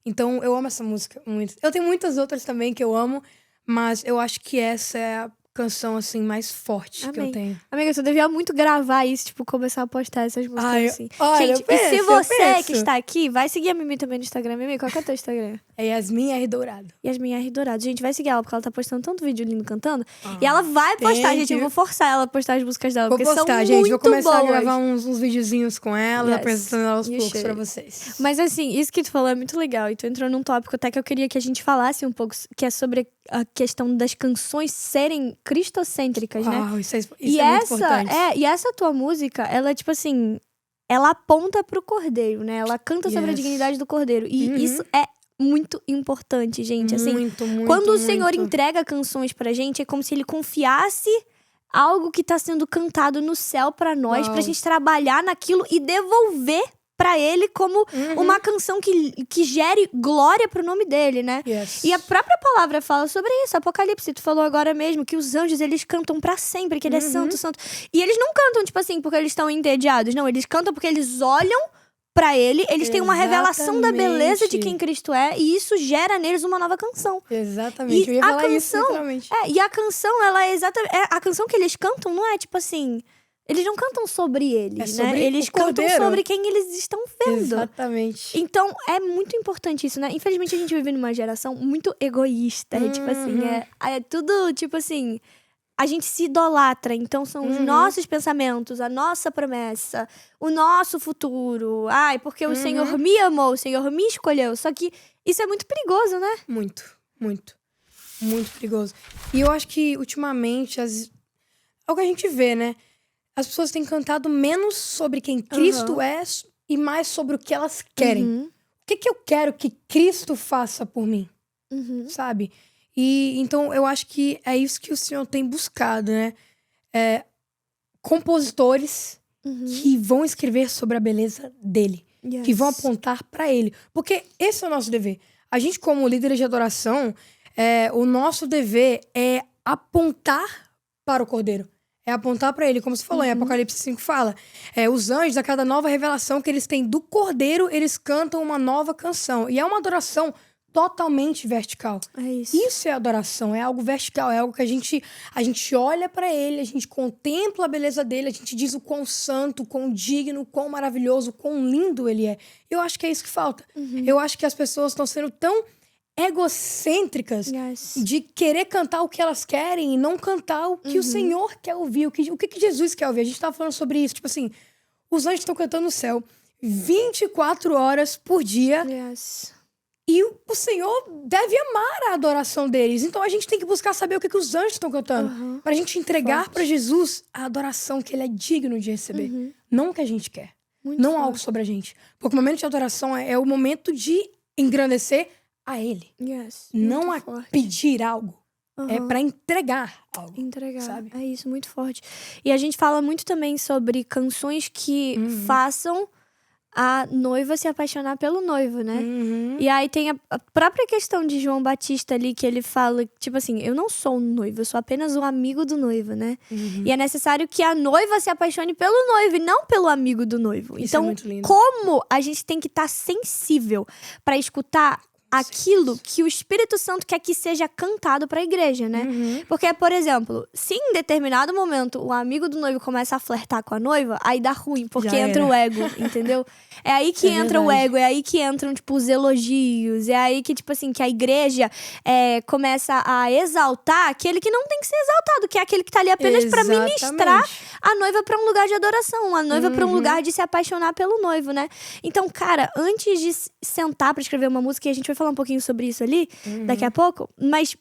Então, eu amo essa música muito. Eu tenho muitas outras também que eu amo, mas eu acho que essa é a canção, assim, mais forte que eu tenho. Amiga, você devia muito gravar isso, tipo, começar a postar essas músicas assim. Olha, gente, e se você que está aqui, vai seguir a Mimi também no Instagram. Mimi, qual que é o teu Instagram? É Yasmin R. Dourado. Yasmin R. Dourado. Gente, vai seguir ela, porque ela tá postando tanto vídeo lindo cantando. E ela vai postar, gente. Eu vou forçar ela a postar as músicas dela, porque são muito gente. Vou começar boas. a gravar uns videozinhos com ela, apresentando ela aos poucos pra vocês. Mas assim, isso que tu falou é muito legal. E tu entrou num tópico até que eu queria que a gente falasse um pouco, que é sobre a questão das canções serem cristocêntricas, né? Isso é muito importante. E essa tua música, ela, tipo assim, ela aponta pro Cordeiro, né? Ela canta sobre a dignidade do Cordeiro. E isso é muito importante, gente. Assim, muito, quando o Senhor entrega canções pra gente, é como se ele confiasse algo que tá sendo cantado no céu pra nós, pra gente trabalhar naquilo e devolver pra ele como uma canção que gere glória pro nome dele, né? E a própria palavra fala sobre isso. Apocalipse, tu falou agora mesmo que os anjos, eles cantam pra sempre, que ele é santo, santo. E eles não cantam, tipo assim, porque eles estão entediados. Não, eles cantam porque eles olham pra ele, eles têm uma revelação da beleza de quem Cristo é, e isso gera neles uma nova canção. Exatamente, eu ia falar isso, literalmente. E a canção, ela é exatamente... a canção que eles cantam não é, tipo assim... Eles não cantam sobre eles, né? Eles cantam sobre quem eles estão vendo. Exatamente. Então, é muito importante isso, né? Infelizmente, a gente vive numa geração muito egoísta. Tipo assim, é tudo, tipo assim... A gente se idolatra, então são os nossos pensamentos, a nossa promessa, o nosso futuro. Ai, porque o Senhor me amou, o Senhor me escolheu. Só que isso é muito perigoso, né? Muito, muito. Muito perigoso. E eu acho que, ultimamente, é o que a gente vê, né? As pessoas têm cantado menos sobre quem Cristo é e mais sobre o que elas querem. O que eu quero que Cristo faça por mim? Sabe? E então eu acho que é isso que o Senhor tem buscado, né? Compositores que vão escrever sobre a beleza dele, que vão apontar pra ele. Porque esse é o nosso dever. A gente, como líderes de adoração, o nosso dever é apontar para o Cordeiro. É apontar pra ele, como você falou, em Apocalipse 5 fala. Os anjos, a cada nova revelação que eles têm do Cordeiro, eles cantam uma nova canção. E é uma adoração totalmente vertical. É isso. Isso é adoração, é algo vertical, é algo que a gente olha pra ele, a gente contempla a beleza dele, a gente diz o quão santo, quão digno, o quão maravilhoso, o quão lindo ele é. Eu acho que é isso que falta. Eu acho que as pessoas estão sendo tão egocêntricas de querer cantar o que elas querem e não cantar o que o Senhor quer ouvir, o que Jesus quer ouvir. A gente tava falando sobre isso, tipo assim, os anjos estão cantando no céu 24 horas por dia. E o Senhor deve amar a adoração deles. Então a gente tem que buscar saber o que os anjos estão cantando. Pra gente entregar pra Jesus a adoração que ele é digno de receber. Não o que a gente quer. Não algo sobre a gente. Porque o momento de adoração é o momento de engrandecer a ele. Não a pedir algo. É pra entregar algo. Sabe? É isso, muito forte. E a gente fala muito também sobre canções que façam a noiva se apaixonar pelo noivo, né? E aí tem a própria questão de João Batista ali, que ele fala, tipo assim, eu não sou um noivo, eu sou apenas um amigo do noivo, né? E é necessário que a noiva se apaixone pelo noivo e não pelo amigo do noivo. Isso então, é muito lindo. como a gente tem que estar sensível pra escutar aquilo que o Espírito Santo quer que seja cantado pra igreja, né? Porque, por exemplo, se em determinado momento o amigo do noivo começa a flertar com a noiva, aí dá ruim, porque entra o ego, entendeu? É aí que entra o ego, é aí que entram, tipo, os elogios, é aí que, tipo assim, que a igreja começa a exaltar aquele que não tem que ser exaltado, que é aquele que tá ali apenas pra ministrar a noiva pra um lugar de adoração, a noiva pra um lugar de se apaixonar pelo noivo, né? Então, cara, antes de sentar pra escrever uma música, e a gente vai falar um pouquinho sobre isso ali, daqui a pouco, mas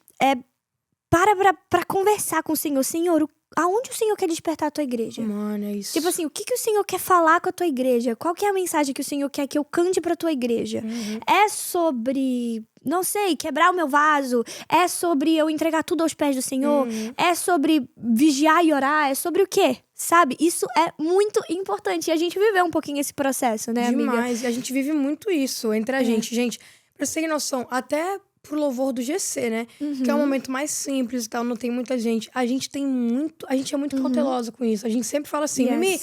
pra conversar com o Senhor. Senhor, aonde o Senhor quer despertar a tua igreja? Mano, é isso. Tipo assim, o que o Senhor quer falar com a tua igreja? Qual que é a mensagem que o Senhor quer que eu cante pra tua igreja? É sobre, não sei, quebrar o meu vaso? É sobre eu entregar tudo aos pés do Senhor? É sobre vigiar e orar? É sobre o quê? Sabe? Isso é muito importante. E a gente viveu um pouquinho esse processo, né, amiga? Demais. E a gente vive muito isso entre a gente. Gente, pra você ter noção, até pro louvor do GC, né? Que é um momento mais simples e tal, não tem muita gente. A gente é muito cautelosa com isso. A gente sempre fala assim, Mimi,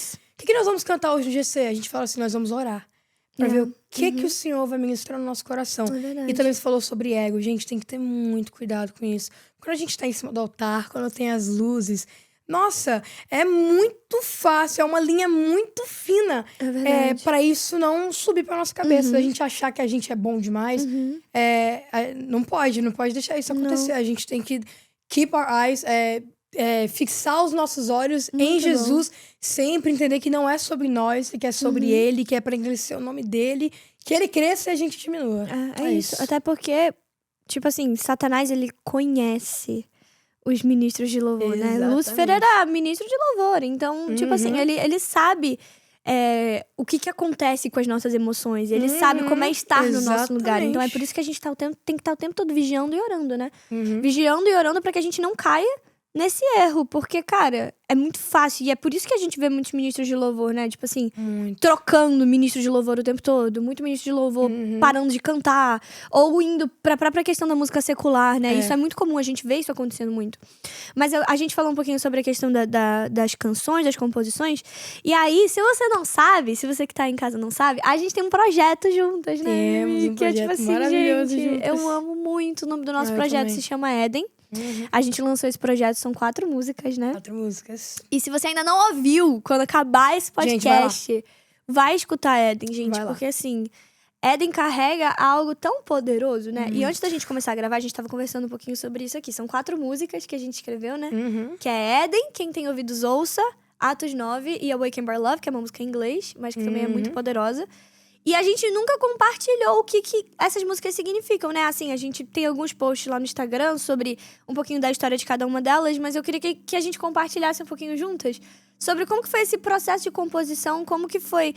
que nós vamos cantar hoje no GC? A gente fala assim, nós vamos orar. Pra ver o que o Senhor vai ministrar no nosso coração. É verdade. E também você falou sobre ego. Gente, tem que ter muito cuidado com isso. Quando a gente tá em cima do altar, quando tem as luzes... Nossa, é muito fácil, é uma linha muito fina. É verdade. Pra isso não subir pra nossa cabeça. A gente achar que a gente é bom demais. Não pode deixar isso acontecer. A gente tem que keep our eyes... fixar os nossos olhos em Jesus, sempre entender que não é sobre nós, que é sobre Ele, que é pra engrandecer o nome dele, que Ele cresça e a gente diminua. É isso. Até porque, tipo assim, Satanás, ele conhece os ministros de louvor, né? Exatamente. Lúcifer era ministro de louvor, então, tipo assim, ele sabe o que acontece com as nossas emoções, ele sabe como é estar no nosso lugar. Então é por isso que a gente tem que estar o tempo todo vigiando e orando, né? Vigiando e orando pra que a gente não caia nesse erro, porque, cara, é muito fácil. E é por isso que a gente vê muitos ministros de louvor, né? Tipo assim, trocando ministro de louvor o tempo todo. Muito ministro de louvor parando de cantar. Ou indo pra própria questão da música secular, né? Isso é muito comum, a gente vê isso acontecendo muito. Mas a gente falou um pouquinho sobre a questão das canções, das composições. E aí, se você não sabe, se você que tá em casa não sabe, a gente tem um projeto juntas, né? Temos um que é tipo projeto assim, maravilhoso gente, juntas. eu amo muito. O nome do nosso Eu projeto também. se chama Éden. A gente lançou esse projeto, são 4 músicas, né? 4 músicas. E se você ainda não ouviu, quando acabar esse Gente, podcast, vai escutar Éden, gente. Vai lá. Porque assim, Éden carrega algo tão poderoso, né? E antes da gente começar a gravar, a gente tava conversando um pouquinho sobre isso aqui. São 4 músicas que a gente escreveu, né? Que é Éden, Quem Tem Ouvidos Ouça, Atos 9 e Awaken By Love, que é uma música em inglês, mas que também é muito poderosa. E a gente nunca compartilhou o que essas músicas significam, né? Assim, a gente tem alguns posts lá no Instagram sobre um pouquinho da história de cada uma delas, mas eu queria que a gente compartilhasse um pouquinho juntas sobre como que foi esse processo de composição, como que foi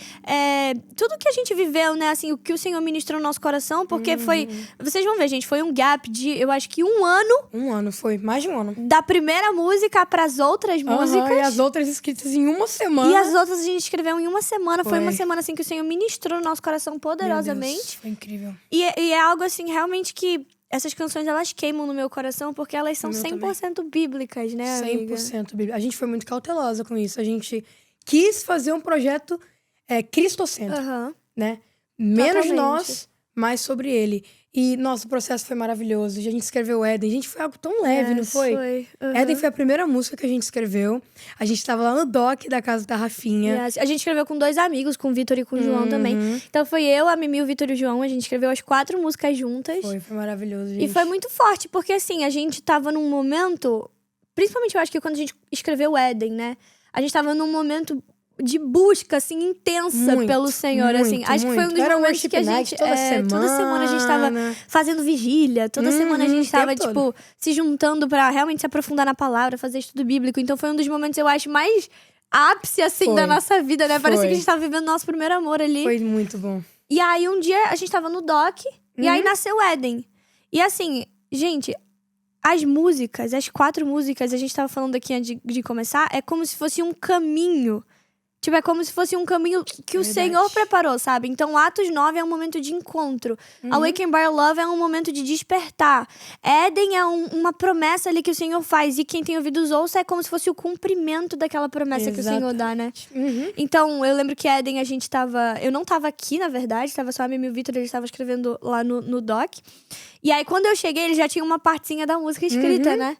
tudo que a gente viveu, né? Assim, o que o Senhor ministrou no nosso coração, porque foi... Vocês vão ver, gente, foi um gap de, eu acho que 1 ano... 1 ano, foi mais de 1 ano. Da primeira música pras outras músicas. E as outras escritas em 1 semana. E as outras a gente escreveu em 1 semana. Foi uma Foi. semana, assim, que o Senhor ministrou no nosso coração Meu poderosamente. Deus, foi incrível. E é algo, assim, realmente que... Essas canções, elas queimam no meu coração porque elas são No meu 100% bíblicas, né, amiga? 100% bíblica. A gente foi muito cautelosa com isso. A gente quis fazer um projeto cristocêntrico, Aham. né? Menos Totalmente. nós, mais sobre ele. E nosso processo foi maravilhoso. A gente escreveu Éden. Gente, foi algo tão leve, não foi? Foi. Éden foi a primeira música que a gente escreveu. A gente tava lá no dock da casa da Rafinha. A gente escreveu com 2 amigos, com o Vitor e com o João também. Então foi eu, a Mimi, o Vitor e o João. A gente escreveu as 4 músicas juntas. Foi maravilhoso, gente. E foi muito forte, porque assim, a gente tava num momento... Principalmente eu acho que quando a gente escreveu Éden, né? A gente tava num momento de busca, assim, intensa Muito, pelo Senhor, assim. muito, Acho que foi um dos Era momentos worship que a night gente... toda toda semana a gente tava fazendo vigília. Toda semana a gente o tava, tempo tipo, se juntando pra realmente se aprofundar na palavra, fazer estudo bíblico. Então foi um dos momentos, eu acho, mais ápice, assim, Foi. da nossa vida, né? Parecia Foi. que a gente tava vivendo nosso primeiro amor ali. Foi muito bom. E aí, um dia, a gente tava no dock, e aí nasceu Éden. E assim, gente, as músicas, as 4 músicas, a gente tava falando aqui antes de começar, é como se fosse um caminho. Tipo, é como se fosse um caminho que o Verdade. Senhor preparou, sabe? Então, Atos 9 é um momento de encontro. Awaken by Love é um momento de despertar. Éden é uma promessa ali que o Senhor faz. E quem tem ouvidos ouça é como se fosse o cumprimento daquela promessa que o Senhor dá, né? Então, eu lembro que Éden, a gente tava... Eu não tava aqui, na verdade. Tava só a Mimi e o Vitor, eles estavam escrevendo lá no doc. E aí, quando eu cheguei, ele já tinha uma partezinha da música escrita, né?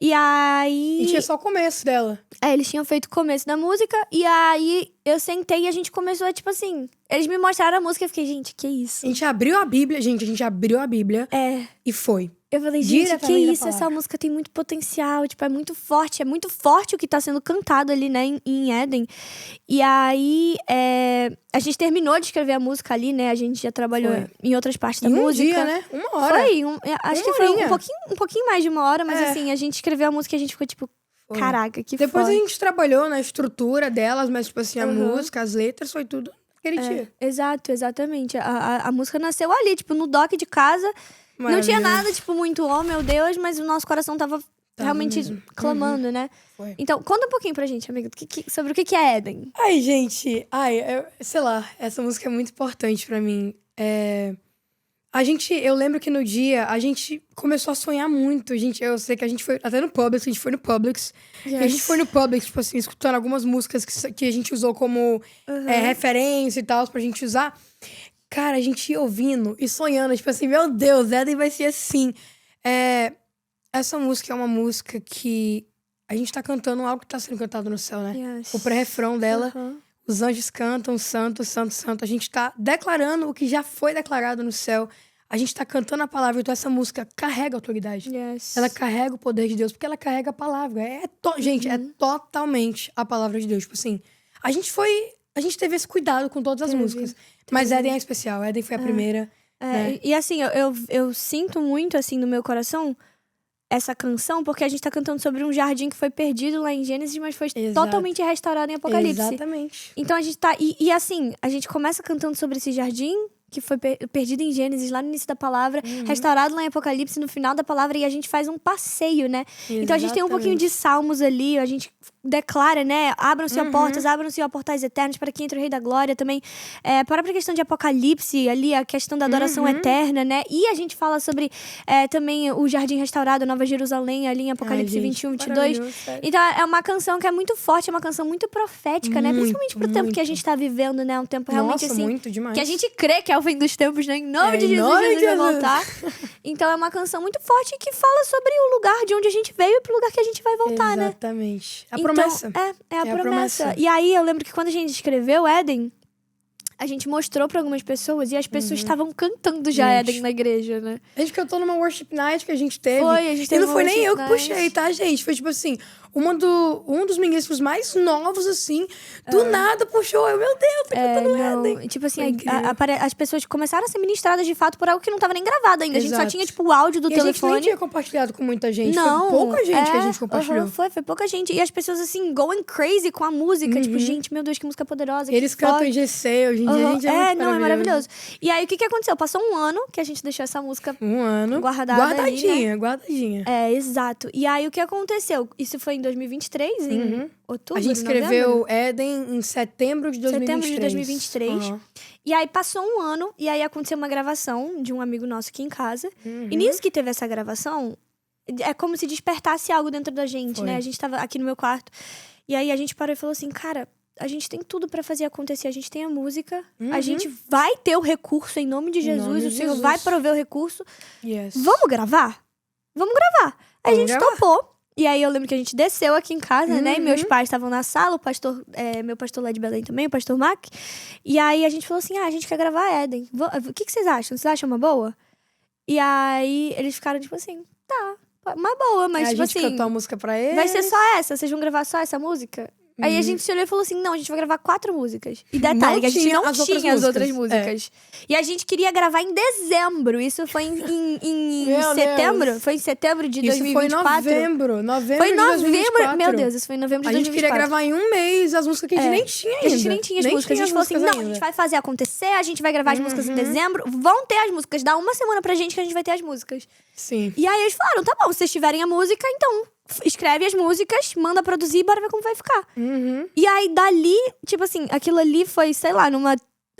E aí... E tinha só o começo dela. Eles tinham feito o começo da música. E aí, eu sentei e a gente começou a, tipo assim... Eles me mostraram a música e eu fiquei, gente, que isso? A gente abriu a Bíblia, e foi. Eu falei, gente, que Diretamente da isso? Essa palavra. música tem muito potencial. Tipo, é muito forte o que tá sendo cantado ali, né, em Éden. E aí, a gente terminou de escrever a música ali, né? A gente já trabalhou Foi. em outras partes da Em um música. dia, né? 1 hora. Foi, acho Uma que foi horinha. um pouquinho mais de 1 hora. Mas É. assim, a gente escreveu a música e a gente ficou tipo, Foi. caraca, que Depois foda. a gente trabalhou na estrutura delas, mas, tipo assim, a música, as letras, foi tudo aquele dia. Exato, exatamente. A música nasceu ali, tipo, no dock de casa. Não tinha nada, tipo, muito, oh meu Deus, mas o nosso coração tava realmente mesmo. clamando, né? Foi. Então, conta um pouquinho pra gente, amiga, sobre o que é Éden. Ai, gente, sei lá, essa música é muito importante pra mim. Eu lembro que no dia, a gente começou a sonhar muito. Eu sei que a gente foi até no Publix, a gente foi no Publix. Yes. E a gente foi no Publix, tipo assim, escutando algumas músicas que a gente usou como referência e tal, pra gente usar. Cara, a gente ia ouvindo e sonhando, tipo assim, meu Deus, Eden vai ser assim. Essa música é uma música que a gente tá cantando algo que tá sendo cantado no céu, né? Yes. O pré-refrão dela, os anjos cantam, santo, santo, santo. A gente tá declarando o que já foi declarado no céu. A gente tá cantando a palavra, então essa música carrega a autoridade. Yes. Ela carrega o poder de Deus, porque ela carrega a palavra. Gente, é totalmente a palavra de Deus. Tipo assim, a gente teve esse cuidado com todas as músicas. Mas Eden é especial, Eden foi a primeira. Né? E assim, eu sinto muito, assim, no meu coração essa canção, porque a gente tá cantando sobre um jardim que foi perdido lá em Gênesis, mas foi totalmente restaurado em Apocalipse. Exatamente. Então a gente tá... E assim, a gente começa cantando sobre esse jardim que foi perdido em Gênesis, lá no início da palavra, restaurado lá em Apocalipse, no final da palavra, e a gente faz um passeio, né? Exatamente. Então a gente tem um pouquinho de salmos ali, a gente declara, né? Abram-se a portas, abram-se a portais eternos para que entre o Rei da Glória também. A própria questão de Apocalipse, ali, a questão da adoração eterna, né? E a gente fala sobre também o Jardim Restaurado, Nova Jerusalém, ali em Apocalipse 21, 22. Então é uma canção que é muito forte, é uma canção muito profética, né? Principalmente pro tempo que a gente tá vivendo, né? Um tempo realmente assim... muito demais. Que a gente crê que é o fim dos tempos, né? Em nome de Jesus, Jesus vai voltar. Então é uma canção muito forte que fala sobre o lugar de onde a gente veio e pro lugar que a gente vai voltar, né? Exatamente. A Então, promessa. É a promessa. E aí eu lembro que quando a gente escreveu Eden, a gente mostrou pra algumas pessoas e as pessoas estavam cantando já Eden na igreja, né? A gente cantou numa worship night que a gente teve. Foi, a gente teve e não foi nem eu que worship puxei, tá, gente? Foi tipo assim, um dos ministros mais novos, assim, do nada puxou. Meu Deus, tá cantando Eden. Tipo assim, as pessoas começaram a ser ministradas de fato por algo que não tava nem gravado ainda. Exato. A gente só tinha, tipo, o áudio do telefone. A gente nem tinha compartilhado com muita gente. Não, foi pouca gente que a gente compartilhou. Foi pouca gente. E as pessoas, assim, going crazy com a música. Tipo, gente, meu Deus, que música poderosa. E eles cantam em GC, hoje em dia a gente é maravilhoso. E aí, o que aconteceu? Passou um ano que a gente deixou essa música guardadinha. Guardadinha. Exato. E aí, o que aconteceu? Isso foi em 2023, em outubro, A gente escreveu Eden em setembro de 2023. Setembro de 2023. E aí, passou um ano, e aí aconteceu uma gravação de um amigo nosso aqui em casa. E nisso que teve essa gravação, é como se despertasse algo dentro da gente, né? A gente tava aqui no meu quarto. E aí, a gente parou e falou assim, cara... A gente tem tudo pra fazer acontecer. A gente tem a música. A gente vai ter o recurso em nome de Jesus. O Senhor vai prover o recurso. Yes. Vamos gravar? Vamos gravar. Aí a gente topou. E aí eu lembro que a gente desceu aqui em casa, né? E meus pais estavam na sala. O pastor, meu pastor lá de Belém também, o pastor Mac. E aí a gente falou assim, a gente quer gravar Eden. O que vocês acham? Vocês acham uma boa? E aí eles ficaram tipo assim, tá, uma boa. Mas tipo assim... A gente cantou a música pra eles. Vai ser só essa? Vocês vão gravar só essa música? Aí a gente se olhou e falou assim, não, a gente vai gravar 4 músicas. E detalhe, que a gente não tinha as outras músicas. E a gente queria gravar em dezembro. Isso foi em setembro? Deus. Foi em setembro de 2024? Isso foi novembro. Foi em novembro. 2024. Meu Deus, isso foi em novembro de 2024. A gente queria gravar em um mês as músicas que a gente nem tinha ainda. A gente nem tinha as músicas. A gente falou assim, não, a gente vai fazer acontecer, a gente vai gravar as músicas em dezembro. Vão ter as músicas. Dá uma semana pra gente que a gente vai ter as músicas. Sim. E aí eles falaram, tá bom, se vocês tiverem a música, então... Escreve as músicas, manda produzir e bora ver como vai ficar. E aí, dali, tipo assim, aquilo ali foi, sei lá,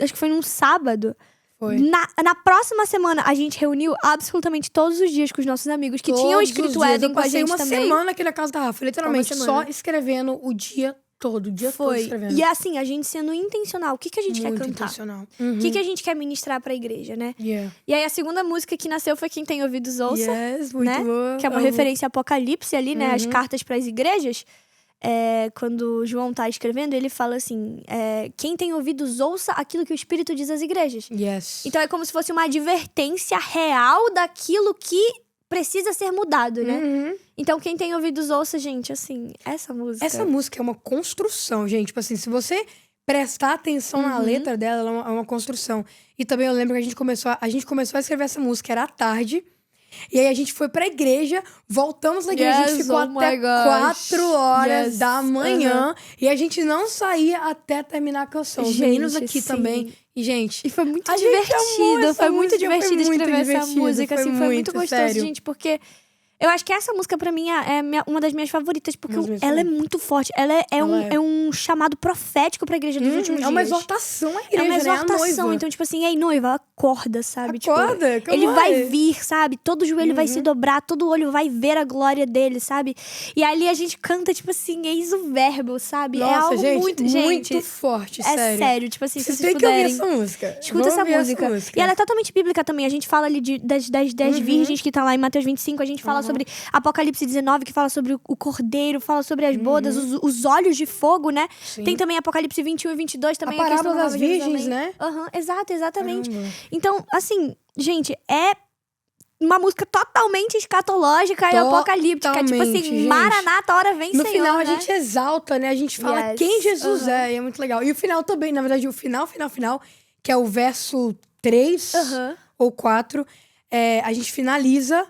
acho que foi num sábado. Foi. Na próxima semana, a gente reuniu absolutamente todos os dias com os nossos amigos que tinham escrito Eden com a gente também. Eu passei uma semana aqui na casa da Rafa, literalmente, só escrevendo o dia todo, o dia todo escrevendo. E assim, a gente sendo intencional. O que a gente quer cantar? Intencional. O que a gente quer ministrar pra igreja, né? Yeah. E aí, a segunda música que nasceu foi Quem Tem Ouvidos Ouça. Yes, muito né? boa. Que é uma referência a Apocalipse ali, né? As cartas pras igrejas. Quando João tá escrevendo, ele fala assim, quem tem ouvidos, ouça aquilo que o Espírito diz às igrejas. Yes. Então, é como se fosse uma advertência real daquilo que precisa ser mudado, né? Então, quem tem ouvidos, ouça, gente, assim, essa música... Essa música é uma construção, gente. Tipo assim, se você prestar atenção na letra dela, ela é uma construção. E também eu lembro que a gente começou a escrever essa música, era à tarde. E aí a gente foi pra igreja, voltamos na igreja, a gente ficou até 4 horas da manhã. E a gente não saía até terminar a canção. Os meninos aqui também. E, gente... E foi muito divertido. Foi muito divertido escrever essa música. Assim, foi muito gostoso, gente, porque... Eu acho que essa música, pra mim, é uma das minhas favoritas, porque Mas mesmo ela é também. muito forte. Ela é um chamado profético pra igreja dos últimos É uma dias. exortação à igreja, É uma né? A exortação. noiva. Então, tipo assim, ei, noiva, acorda, sabe? Acorda, Tipo, ele come vai on. vir, sabe? Todo joelho vai se dobrar, todo olho vai ver a glória dele, sabe? E ali a gente canta, tipo assim, eis o verbo, sabe? Nossa, é algo gente, muito... muito forte, é sério. sério. Tipo assim, se Vocês vocês têm que ouvir puderem... essa música. Escuta essa Vão ouvir música. E ela é totalmente bíblica também. A gente fala ali das 10 virgens que tá lá em Mateus 25. A gente fala sobre Apocalipse 19, que fala sobre o cordeiro, fala sobre as bodas, os olhos de fogo, né? Sim. Tem também Apocalipse 21 e 22 também. A questão parábola da das Nova virgens, Jerusalém. né? Aham, exato, exatamente. Caramba. Então, assim, gente, é uma música totalmente escatológica e apocalíptica. Tipo Totalmente, assim, gente. Maranata, a hora vem, No Senhor, final, a né? gente exalta, né? A gente fala Yes. quem Jesus é, e é muito legal. E o final também, na verdade, o final, que é o verso 3 Aham. ou 4, a gente finaliza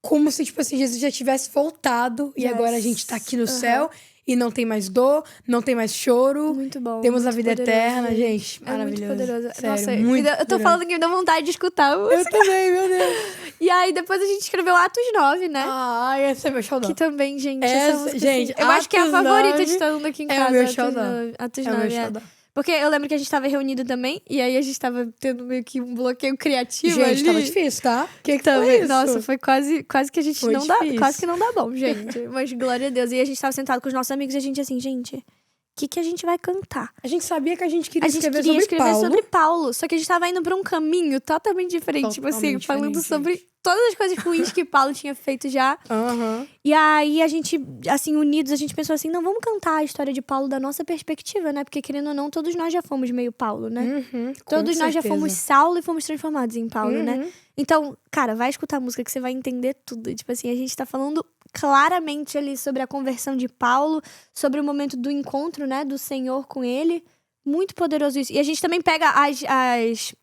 como se, tipo assim, Jesus já tivesse voltado e Yes. agora a gente tá aqui no céu e não tem mais dor, não tem mais choro. Muito bom. Temos a muito vida poderoso, eterna, gente. É Maravilhoso. muito poderoso. Sério, Nossa, muito eu tô poderoso. falando que me dá vontade de escutar. Eu também, meu Deus. E aí, depois a gente escreveu Atos 9, né? Ai, esse é meu xodó. Que também, gente, Essa- essa música, gente, assim, eu acho que é a Atos favorita 9 de todo mundo aqui em é o casa. meu Atos xodó. 9, Atos É o 9, meu é. xodó. Porque eu lembro que a gente tava reunido também, e aí a gente tava tendo meio que um bloqueio criativo Gente, ali. tava difícil, tá? Que foi Também, isso? nossa, foi quase que a gente Foi não dá, difícil. quase que não dá bom, gente. Mas glória a Deus. E a gente tava sentado com os nossos amigos e a gente assim, gente, o que a gente vai cantar? A gente sabia que a gente queria A gente escrever queria sobre escrever Paulo. sobre Paulo, só que a gente tava indo pra um caminho totalmente diferente, tipo assim, Totalmente falando diferente, sobre todas as coisas ruins que Paulo tinha feito já. Aham. E aí a gente, assim, unidos, a gente pensou assim, não, vamos cantar a história de Paulo da nossa perspectiva, né? Porque querendo ou não, todos nós já fomos meio Paulo, né? Uhum, Todos com nós já certeza. fomos Saulo e fomos transformados em Paulo, né? Uhum. Então, cara, vai escutar a música que você vai entender tudo. Tipo assim, a gente tá falando claramente ali sobre a conversão de Paulo, sobre o momento do encontro, né, do Senhor com ele. Muito poderoso isso. E a gente também pega as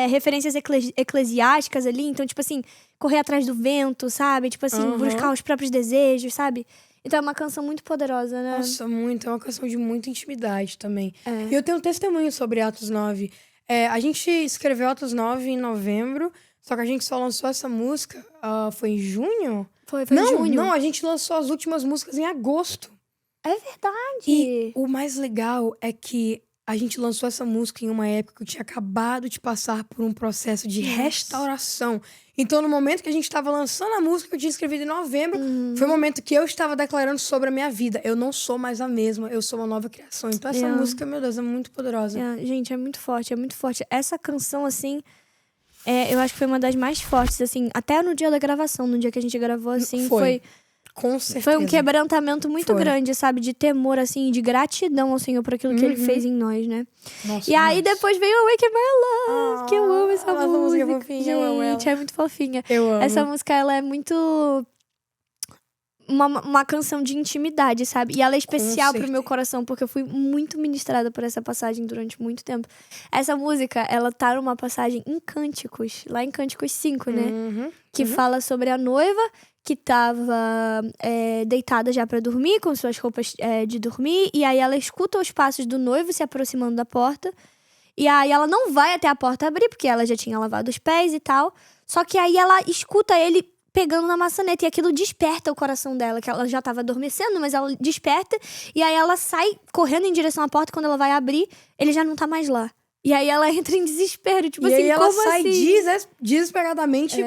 referências eclesiásticas ali. Então, tipo assim, correr atrás do vento, sabe? Tipo assim, Aham. buscar os próprios desejos, sabe? Então é uma canção muito poderosa, né? Nossa, muito. É uma canção de muita intimidade também. É. E eu tenho um testemunho sobre Atos 9. A gente escreveu Atos 9 em novembro, só que a gente só lançou essa música, foi em junho? Foi não, em junho. não, a gente lançou as últimas músicas em agosto. É verdade. E o mais legal é que a gente lançou essa música em uma época que eu tinha acabado de passar por um processo de restauração. Então, no momento que a gente estava lançando a música que eu tinha escrevido em novembro, foi o momento que eu estava declarando sobre a minha vida. Eu não sou mais a mesma, eu sou uma nova criação. Então, essa música, meu Deus, é muito poderosa. Gente, é muito forte, é muito forte. Essa canção, assim, eu acho que foi uma das mais fortes, assim, até no dia da gravação, no dia que a gente gravou, assim, Foi. Com certeza. foi um quebrantamento muito Foi. grande, sabe? De temor, assim, de gratidão ao Senhor por aquilo que Ele fez em nós, né? Nossa, E aí, nossa. depois veio Awaken My Love, que eu amo essa essa música. música é fofinha, eu amo ela. Gente, é muito fofinha. Eu amo. Essa música, ela é muito... Uma canção de intimidade, sabe? E ela é especial pro meu certeza. coração, porque eu fui muito ministrada por essa passagem durante muito tempo. Essa música, ela tá numa passagem em Cânticos, lá em Cânticos 5, né? Uhum. Que fala sobre a noiva que tava deitada já pra dormir, com suas roupas de dormir. E aí ela escuta os passos do noivo se aproximando da porta. E aí ela não vai até a porta abrir, porque ela já tinha lavado os pés e tal. Só que aí ela escuta ele pegando na maçaneta. E aquilo desperta o coração dela, que ela já tava adormecendo, mas ela desperta. E aí ela sai correndo em direção à porta. Quando ela vai abrir, ele já não tá mais lá. E aí ela entra em desespero, tipo E assim, aí ela como sai assim? desesperadamente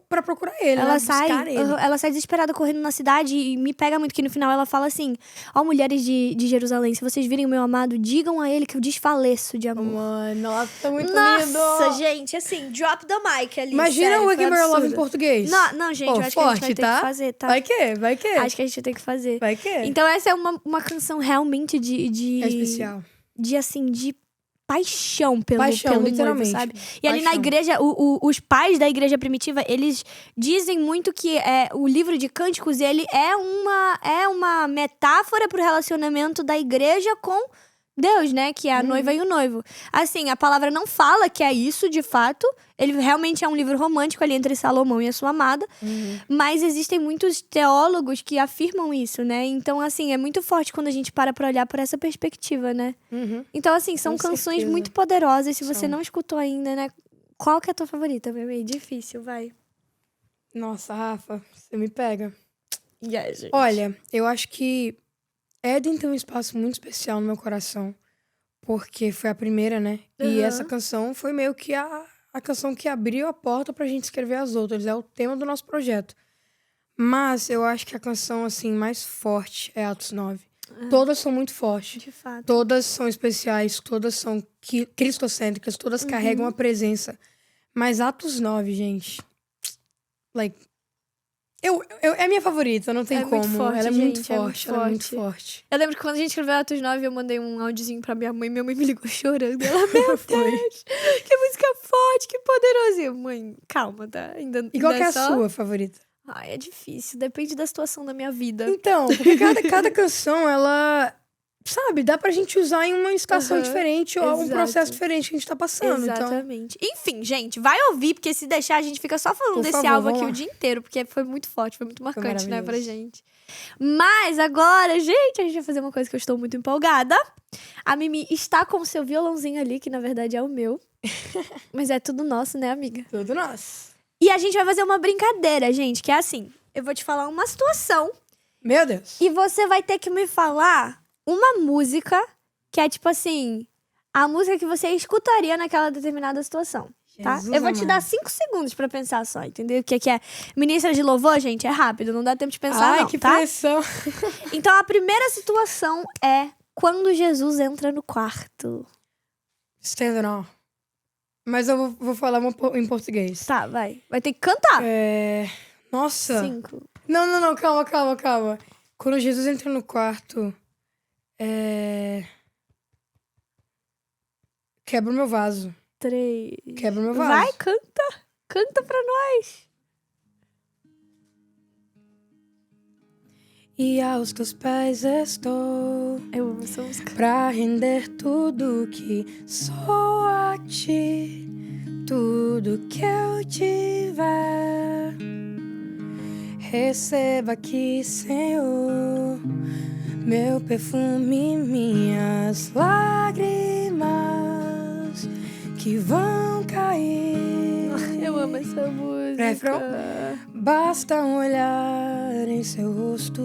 pra procurar ele, Ela né? sai, Buscar ele. ela sai desesperada correndo na cidade e me pega muito que no final ela fala assim: ó, mulheres de Jerusalém, se vocês virem o meu amado, digam a ele que eu desfaleço de amor. Mano, nossa, muito Nossa, lindo. gente, assim, drop the mic ali. Imagina sério, o foi Wake My Love em absurdo. português. Não, gente, Pô, eu acho que a gente forte, vai ter tá? que fazer, tá? Vai que? Acho que a gente vai ter que fazer. Vai que? Então essa é uma canção realmente de É especial. de assim, de paixão pelo Paixão, noivo, literalmente. sabe? E ali na Paixão. igreja, os pais da igreja primitiva, eles dizem muito que o livro de Cânticos, ele é uma metáfora pro relacionamento da igreja com Deus, né? Que é a noiva e o noivo. Assim, a palavra não fala que é isso, de fato. Ele realmente é um livro romântico ali entre Salomão e a sua amada. Mas existem muitos teólogos que afirmam isso, né? Então, assim, é muito forte quando a gente para pra olhar por essa perspectiva, né? Então, assim, são Com canções certeza. muito poderosas. Se você São. não escutou ainda, né? Qual que é a tua favorita, bebê? Difícil, vai. Nossa, Rafa, você me pega. Yes, gente. Olha, eu acho que Eden tem um espaço muito especial no meu coração, porque foi a primeira, né? E essa canção foi meio que a canção que abriu a porta pra gente escrever as outras. É o tema do nosso projeto. Mas eu acho que a canção, assim, mais forte é Atos 9. Todas são muito fortes. De fato. Todas são especiais, todas são cristocêntricas, todas carregam a presença. Mas Atos 9, gente... Like... é a minha favorita, não tem É como. muito forte, ela é gente, muito é forte, muito ela é muito forte. forte. Eu lembro que quando a gente escreveu Atos 9, eu mandei um áudiozinho pra minha mãe me ligou chorando. Ela, meu Deus, que música forte, que poderosa. E eu, mãe, calma, tá? Ainda, E qual ainda que é a só... sua favorita? Ai, é difícil, depende da situação da minha vida. Então, porque cada canção, ela... Sabe, dá pra gente usar em uma situação diferente ou um exato. processo diferente que a gente tá passando. Exatamente. Enfim, gente, vai ouvir, porque se deixar, a gente fica só falando Por desse favor, álbum vamos aqui lá. o dia inteiro, porque foi muito forte, foi muito marcante, né, pra maravilhoso. gente. Mas agora, gente, a gente vai fazer uma coisa que eu estou muito empolgada. A Mimi está com o seu violãozinho ali, que na verdade é o meu. Mas é tudo nosso, né, amiga? Então, tudo nosso. E a gente vai fazer uma brincadeira, gente, que é assim: eu vou te falar uma situação Meu Deus. e você vai ter que me falar uma música que é tipo assim, a música que você escutaria naquela determinada situação, tá? Jesus Eu vou te dar amado. 5 segundos pra pensar só, entendeu? O que é? Ministra de louvor, gente, é rápido, não dá tempo de pensar Ai, não, que tá? pressão. Então a primeira situação é quando Jesus entra no quarto. Stand on. Mas eu vou falar em português. Tá, vai. Vai ter que cantar. Nossa. 5, Não, calma. Quando Jesus entra no quarto, quebra o meu vaso. 3. Quebra o meu vaso. Vai, canta. Canta pra nós. E aos teus pés estou, Eu amo essa música. pra render tudo que sou a ti, tudo que eu tiver. Receba aqui, Senhor, meu perfume, minhas lágrimas que vão cair. Eu amo essa música. Refrão? Basta um olhar em seu rosto,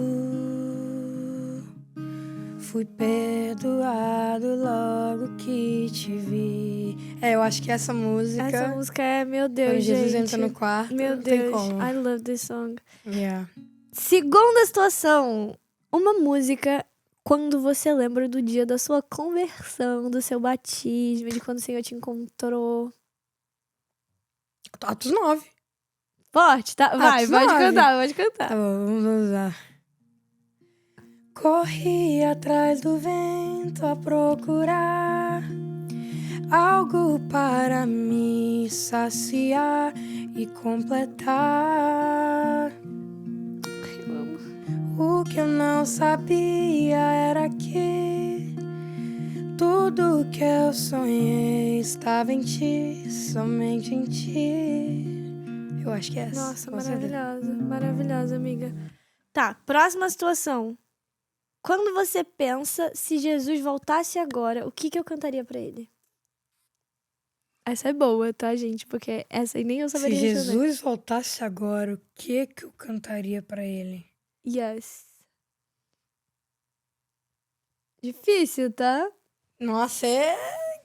fui perdoado logo que te vi. Eu acho que essa música... Essa música é, meu Deus, quando Jesus gente. entra no quarto, Meu não tem Deus, como. I love this song. Yeah. Segunda situação. Uma música quando você lembra do dia da sua conversão, do seu batismo, de quando o Senhor te encontrou. Atos 9. Forte, tá? Vai, Atos pode 9. cantar, pode cantar. Tá bom, vamos usar. Corri atrás do vento a procurar algo para me saciar e completar. Eu amo. O que eu não sabia era que tudo que eu sonhei estava em ti, somente em ti. Eu acho que é essa. Nossa, com certeza. maravilhosa, maravilhosa, amiga. Tá, próxima situação. Quando você pensa, se Jesus voltasse agora, o que eu cantaria pra ele? Essa é boa, tá, gente? Porque essa aí nem eu Se saberia responder. Jesus voltasse agora, o que eu cantaria pra ele? Yes. Difícil, tá? Nossa,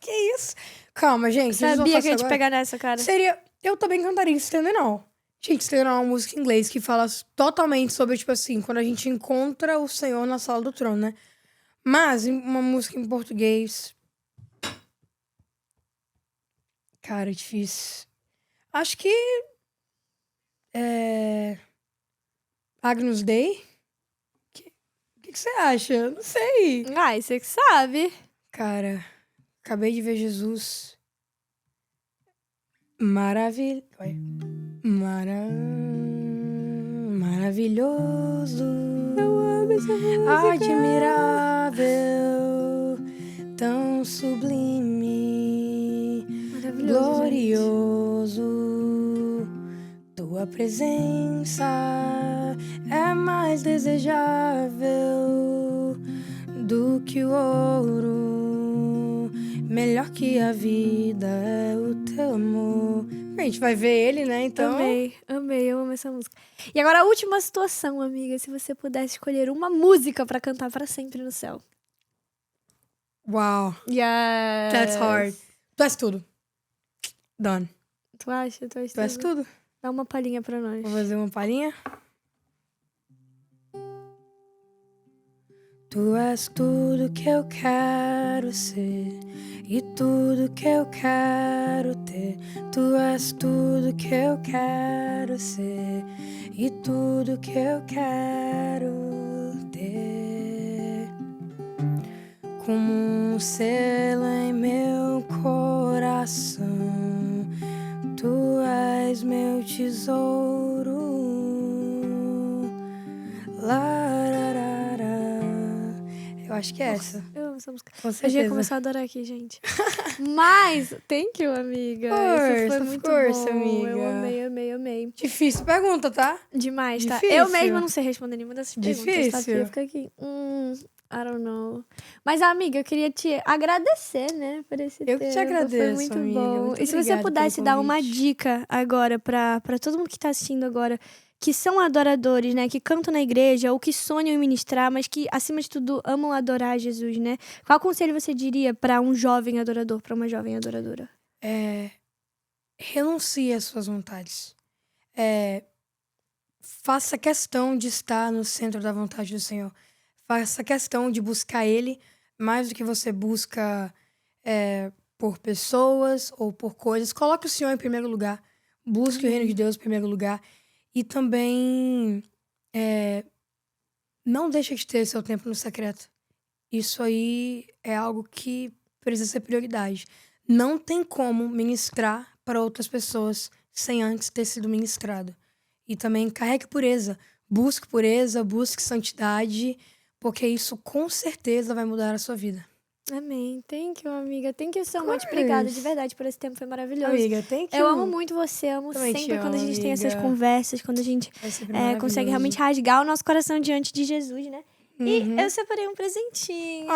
que isso? Calma, gente. se Jesus Sabia voltasse que eu ia te agora, pegar nessa, cara. seria... Eu também cantaria Stand All. Gente, Stand All é uma música em inglês que fala totalmente sobre, tipo assim, quando a gente encontra o Senhor na sala do trono, né? Mas uma música em português... Cara, é difícil. Acho que... Agnus Dei? O que você acha? Não sei. Ai, você que sabe. Cara, acabei de ver Jesus. Maravilhoso. Eu amo essa música. Admirável. Tão sublime. Maravilhoso, gente. Glorioso. Tua presença é mais desejável do que o ouro, melhor que a vida é o teu pelo amor. A gente vai ver ele, né? Então. Amei, eu amo essa música. E agora a última situação, amiga. Se você pudesse escolher uma música pra cantar pra sempre no céu. Wow. Yes. That's hard. Tu és tudo. Done. Tu acha? Tu és Tu és tudo. Dá uma palhinha pra nós. Vou fazer uma palhinha. Tu és tudo que eu quero ser e tudo que eu quero ter. Tu és tudo que eu quero ser e tudo que eu quero ter. Como um selo em meu coração, tu és meu tesouro. Eu acho que é essa. Eu amo essa música. Com Eu já certeza. ia começar a adorar aqui, gente. Mas, thank you, amiga. Isso foi muito bom. Amiga. Eu amei. Difícil pergunta, tá? Demais, tá? Difícil. Eu mesma não sei responder nenhuma dessas perguntas, tá? Difícil. Porque eu fico aqui, I don't know. Mas, amiga, eu queria te agradecer, né, por esse tempo. Eu que te agradeço, Foi muito amiga. bom. Muito E se você obrigada pudesse pelo dar uma convite. dica agora pra todo mundo que tá assistindo agora, que são adoradores, né, que cantam na igreja ou que sonham em ministrar, mas que, acima de tudo, amam adorar Jesus, né? Qual conselho você diria pra um jovem adorador, pra uma jovem adoradora? Renuncie às suas vontades. Faça questão de estar no centro da vontade do Senhor. Faça questão de buscar Ele mais do que você busca por pessoas ou por coisas. Coloque o Senhor em primeiro lugar. Busque o reino de Deus em primeiro lugar. E também não deixe de ter seu tempo no secreto. Isso aí é algo que precisa ser prioridade. Não tem como ministrar para outras pessoas sem antes ter sido ministrado. E também carregue pureza, busque santidade, porque isso com certeza vai mudar a sua vida. Amém. Thank you, amiga. Thank you so much. Obrigada, de verdade, por esse tempo. Foi maravilhoso. Amiga, thank you. Eu amo muito você. Amo Também te sempre quando a amo, gente tem essas amiga. conversas, quando a gente Vai ser consegue maravilhoso. realmente rasgar o nosso coração diante de Jesus, né? E eu separei um presentinho pra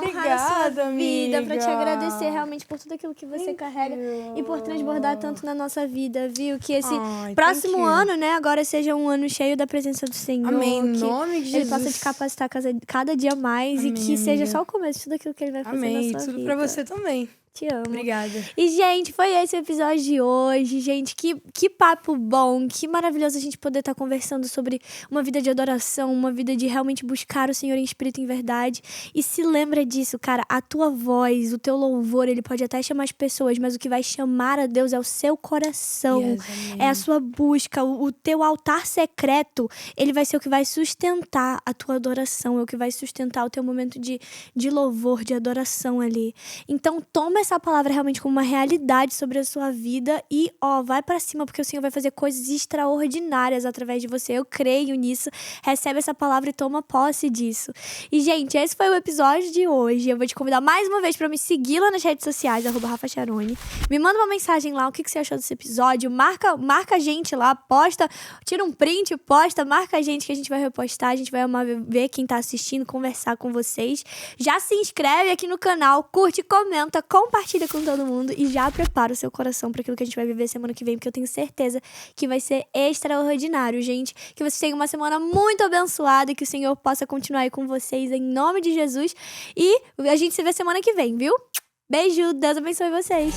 honrar a sua obrigada, vida, pra te amiga. agradecer realmente por tudo aquilo que você carrega e por transbordar tanto na nossa vida, viu? Que esse Ai, próximo thank you. ano, né, agora seja um ano cheio da presença do Senhor. Amém, em que nome de Ele Jesus. possa te capacitar cada dia mais e Amém, que seja amiga. só o começo de tudo aquilo que Ele vai fazer Amém. na sua Tudo vida. pra você também. Te amo. Obrigada. E, gente, foi esse o episódio de hoje. Gente, que papo bom, que maravilhoso a gente poder estar conversando sobre uma vida de adoração, uma vida de realmente buscar o Senhor em espírito e em verdade. E se lembra disso, cara, a tua voz, o teu louvor, ele pode até chamar as pessoas, mas o que vai chamar a Deus é o seu coração. Yes, amém. É a sua busca, o teu altar secreto, ele vai ser o que vai sustentar a tua adoração, é o que vai sustentar o teu momento de louvor, de adoração ali. Então, toma essa palavra realmente como uma realidade sobre a sua vida e, vai pra cima, porque o Senhor vai fazer coisas extraordinárias através de você. Eu creio nisso. Recebe essa palavra e toma posse disso. E, gente, esse foi o episódio de hoje. Eu vou te convidar mais uma vez pra me seguir lá nas redes sociais, @RafaCharone. Me manda uma mensagem lá, o que você achou desse episódio. Marca a gente lá, posta, tira um print, posta, marca a gente que a gente vai repostar. A gente vai amar ver quem tá assistindo, conversar com vocês. Já se inscreve aqui no canal, curte, comenta, compartilha com todo mundo e já prepara o seu coração para aquilo que a gente vai viver semana que vem, porque eu tenho certeza que vai ser extraordinário, gente. Que vocês tenham uma semana muito abençoada e que o Senhor possa continuar aí com vocês em nome de Jesus. E a gente se vê semana que vem, viu? Beijo, Deus abençoe vocês.